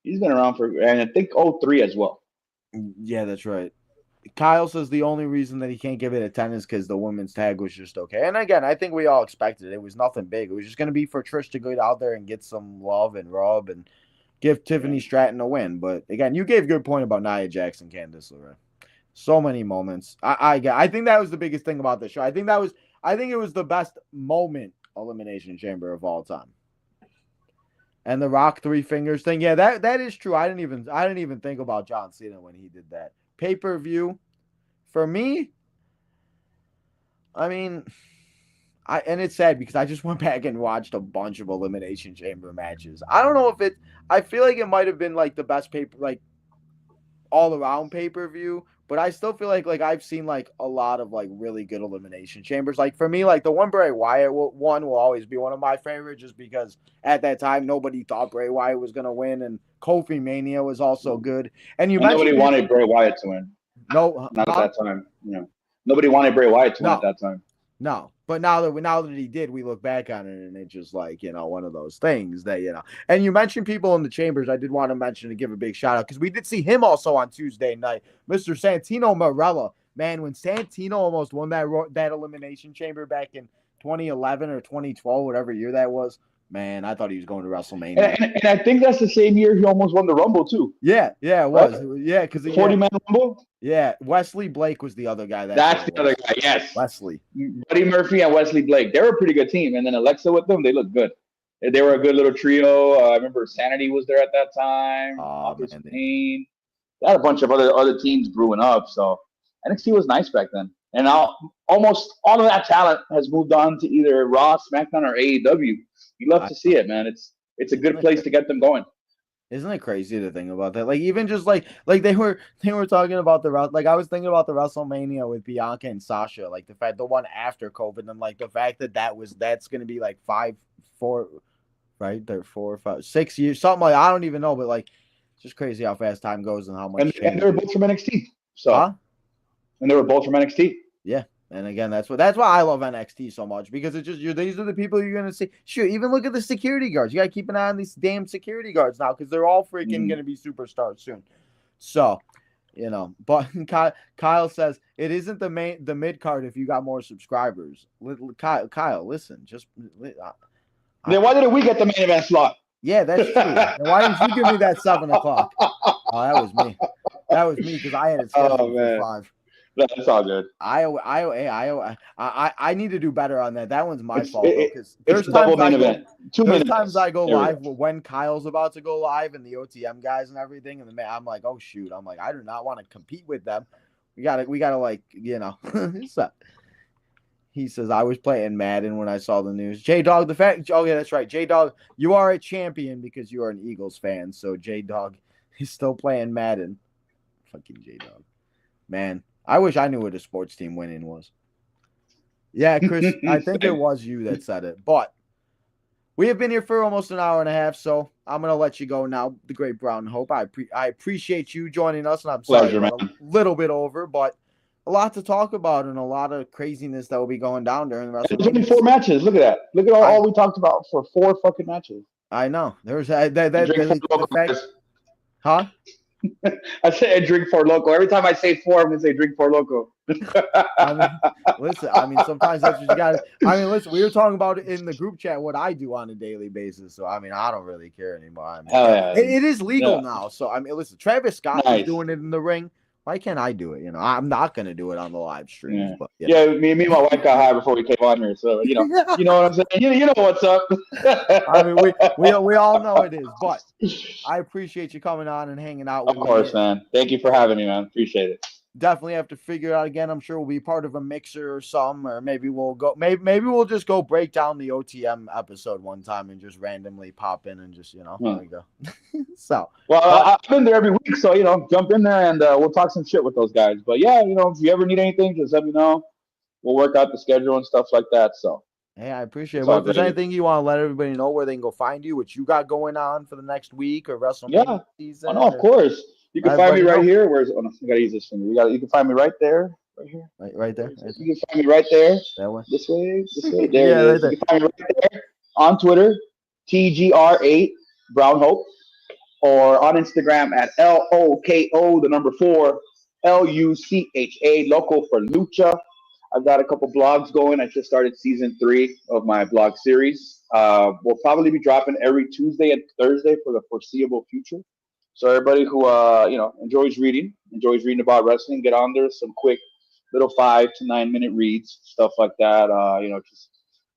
He's been around and I think 03 as well. Yeah, that's right. Kyle says the only reason that he can't give it a 10 is because the women's tag was just okay. And again, I think we all expected it. It was nothing big. It was just going to be for Trish to go out there and get some love and rub and give Tiffany Stratton a win. But again, you gave a good point about Nia Jax and Candice LeRae. So many moments. I think that was the biggest thing about the show. I think it was the best moment Elimination Chamber of all time. And the Rock 3 fingers thing. Yeah, that is true. I didn't even think about John Cena when he did that. Pay-per-view, for me, I mean, and it's sad because I just went back and watched a bunch of Elimination Chamber matches. I don't know if I feel like it might have been like the best all-around pay-per-view, but I still feel like I've seen like a lot of like really good Elimination Chambers. Like for me, like the one Bray Wyatt one will always be one of my favorites just because at that time nobody thought Bray Wyatt was going to win, and Kofi Mania was also good. And nobody wanted Bray Wyatt to win. No, not at that time. Nobody wanted Bray Wyatt to win at that time. No, but now that he did, we look back on it and it's just like, one of those things that, And you mentioned people in the chambers. I did want to mention to give a big shout out because we did see him also on Tuesday night, Mr. Santino Marella. Man, when Santino almost won that Elimination Chamber back in 2011 or 2012, whatever year that was. Man, I thought he was going to WrestleMania. And I think that's the same year he almost won the Rumble, too. Yeah, it was. Right? Yeah, because 40-man Rumble? Yeah, Wesley Blake was the other guy. That's the other guy, yes. Wesley. Buddy Murphy and Wesley Blake. They were a pretty good team. And then Alexa with them, they looked good. They were a good little trio. I remember Sanity was there at that time. Pain. They had a bunch of other teams brewing up. So NXT was nice back then. And now almost all of that talent has moved on to either Raw, SmackDown, or AEW. You love to see it, man. It's a good place to get them going. Isn't it crazy to think about that? Like even just like they were talking about I was thinking about the WrestleMania with Bianca and Sasha, like the one after COVID, and like the fact that's going to be like 4 or 5, 6 years, something like I don't even know, but like it's just crazy how fast time goes and how much. And they were both from NXT. So, and they were both from NXT. Yeah. And again, that's why I love NXT so much, because it's just these are the people you're gonna see. Shoot, even look at the security guards. You gotta keep an eye on these damn security guards now because they're all freaking gonna be superstars soon. So, but Kyle says it isn't the mid card if you got more subscribers. Kyle, listen, just then why didn't we get the main event slot? Yeah, that's true. Then why didn't you give me that 7 o'clock? Oh, that was me. That was me because I had it scheduled for 5. That's all good. I need to do better on that. That one's my fault because there's times I go live when Kyle's about to go live and the OTM guys and everything, and I'm like, oh shoot, I do not want to compete with them. We gotta like He says I was playing Madden when I saw the news. J Dog, oh yeah, that's right. J Dog, you are a champion because you are an Eagles fan. So J Dog, he's still playing Madden. Fucking J Dog, man. I wish I knew what a sports team winning was. Yeah, Chris, I think it was you that said it. But we have been here for almost an hour and a half, so I'm going to let you go now, the Great Brown Hope. I appreciate you joining us, and I'm sorry a little bit over, but a lot to talk about and a lot of craziness that will be going down during the rest of the There's only 4 matches. Look at that. Look at all we talked about for 4 fucking matches. I know. There's huh? I say I drink for local. Every time I say 4, I'm gonna say drink for local. Listen, sometimes that's what you got. Listen, we were talking about it in the group chat what I do on a daily basis. So I don't really care anymore. Hell yeah. It is legal now. So listen, Travis Scott is doing it in the ring. Why can't I do it? You know, I'm not gonna do it on the live streams, Yeah, but yeah. Me and my wife got high before we came on here, so you know what I'm saying. You know what's up. I mean, we all know it is, but I appreciate you coming on and hanging out Of with me. course, man. Thank you for having me, man. Appreciate it. Definitely have to figure it out again. I'm sure we'll be part of a mixer or some, or maybe we'll go. Maybe we'll just go break down the OTM episode one time and just randomly pop in and just there we go. So, well, but I've been there every week, so jump in there and we'll talk some shit with those guys. But yeah, if you ever need anything, just let me know. We'll work out the schedule and stuff like that. So hey, I appreciate it. it's Well, all if there's gravy. anything you want to let everybody know where they can go find you, what you got going on for the next week or Yeah. WrestleMania Oh season, no, of or course. You can let find me everybody right know. here. Where's oh no, I gotta use this finger. You can find me right there. Right here. Right there. Right there. You can find me right there. That way. This way. There Yeah, it right is. there. You can find me right there on Twitter, TGR8 Brown Hope, or on Instagram at LOKO, the number 4, LUCHA, local for Lucha. I've got a couple blogs going. I just started season 3 of my blog series. We'll probably be dropping every Tuesday and Thursday for the foreseeable future. So everybody who enjoys reading about wrestling, get on there. Some quick little 5 to 9 minute reads, stuff like that. Just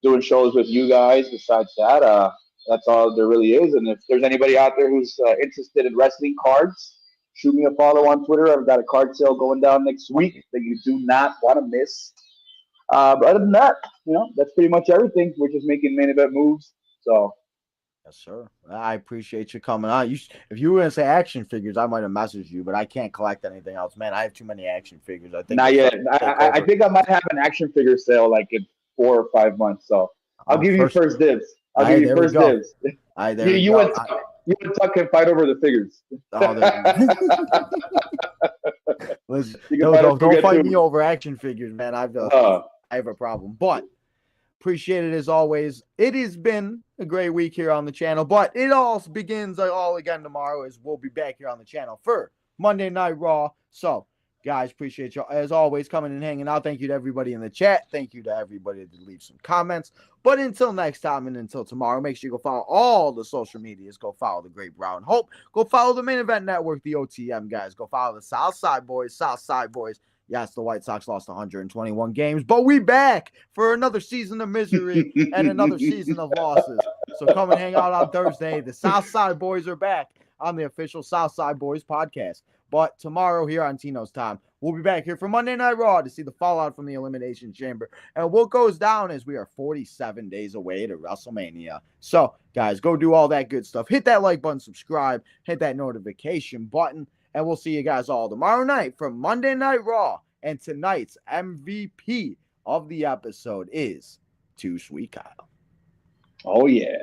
doing shows with you guys. Besides that, that's all there really is. And if there's anybody out there who's interested in wrestling cards, shoot me a follow on Twitter. I've got a card sale going down next week that you do not want to miss. But other than that, that's pretty much everything. We're just making main event moves. So Yes, sir. I appreciate you coming on. If you were gonna say action figures, I might have messaged you, but I can't collect anything else, man. I have too many action figures. I think not they're yet. starting to take I over. think I might have an action figure sale like in 4 or 5 months. So I'll give you First, first dibs. I'll give hey, you there we first go. dibs. Hey, there You, we you go. and Tuck can fight over the figures. Oh, listen, You can fight over don't fight too. me over action figures, man. I have a problem, but appreciate it as always. It has been a great week here on the channel, but it all begins all again tomorrow as we'll be back here on the channel for Monday Night Raw. So, guys, appreciate you as always coming and hanging out. Thank you to everybody in the chat. Thank you to everybody that leave some comments. But until next time and until tomorrow, make sure you go follow all the social medias. Go follow the Great Brown Hope. Go follow the Main Event Network, the OTM guys. Go follow the Southside Boys. Yes, the White Sox lost 121 games, but we back for another season of misery and another season of losses. So come and hang out on Thursday. The Southside Boys are back on the official Southside Boys podcast. But tomorrow here on Tino's Time, we'll be back here for Monday Night Raw to see the fallout from the Elimination Chamber and what goes down as we are 47 days away to WrestleMania. So, guys, go do all that good stuff. Hit that like button, subscribe, hit that notification button. And we'll see you guys all tomorrow night from Monday Night Raw. And tonight's MVP of the episode is Too Sweet Kyle. Oh, yeah.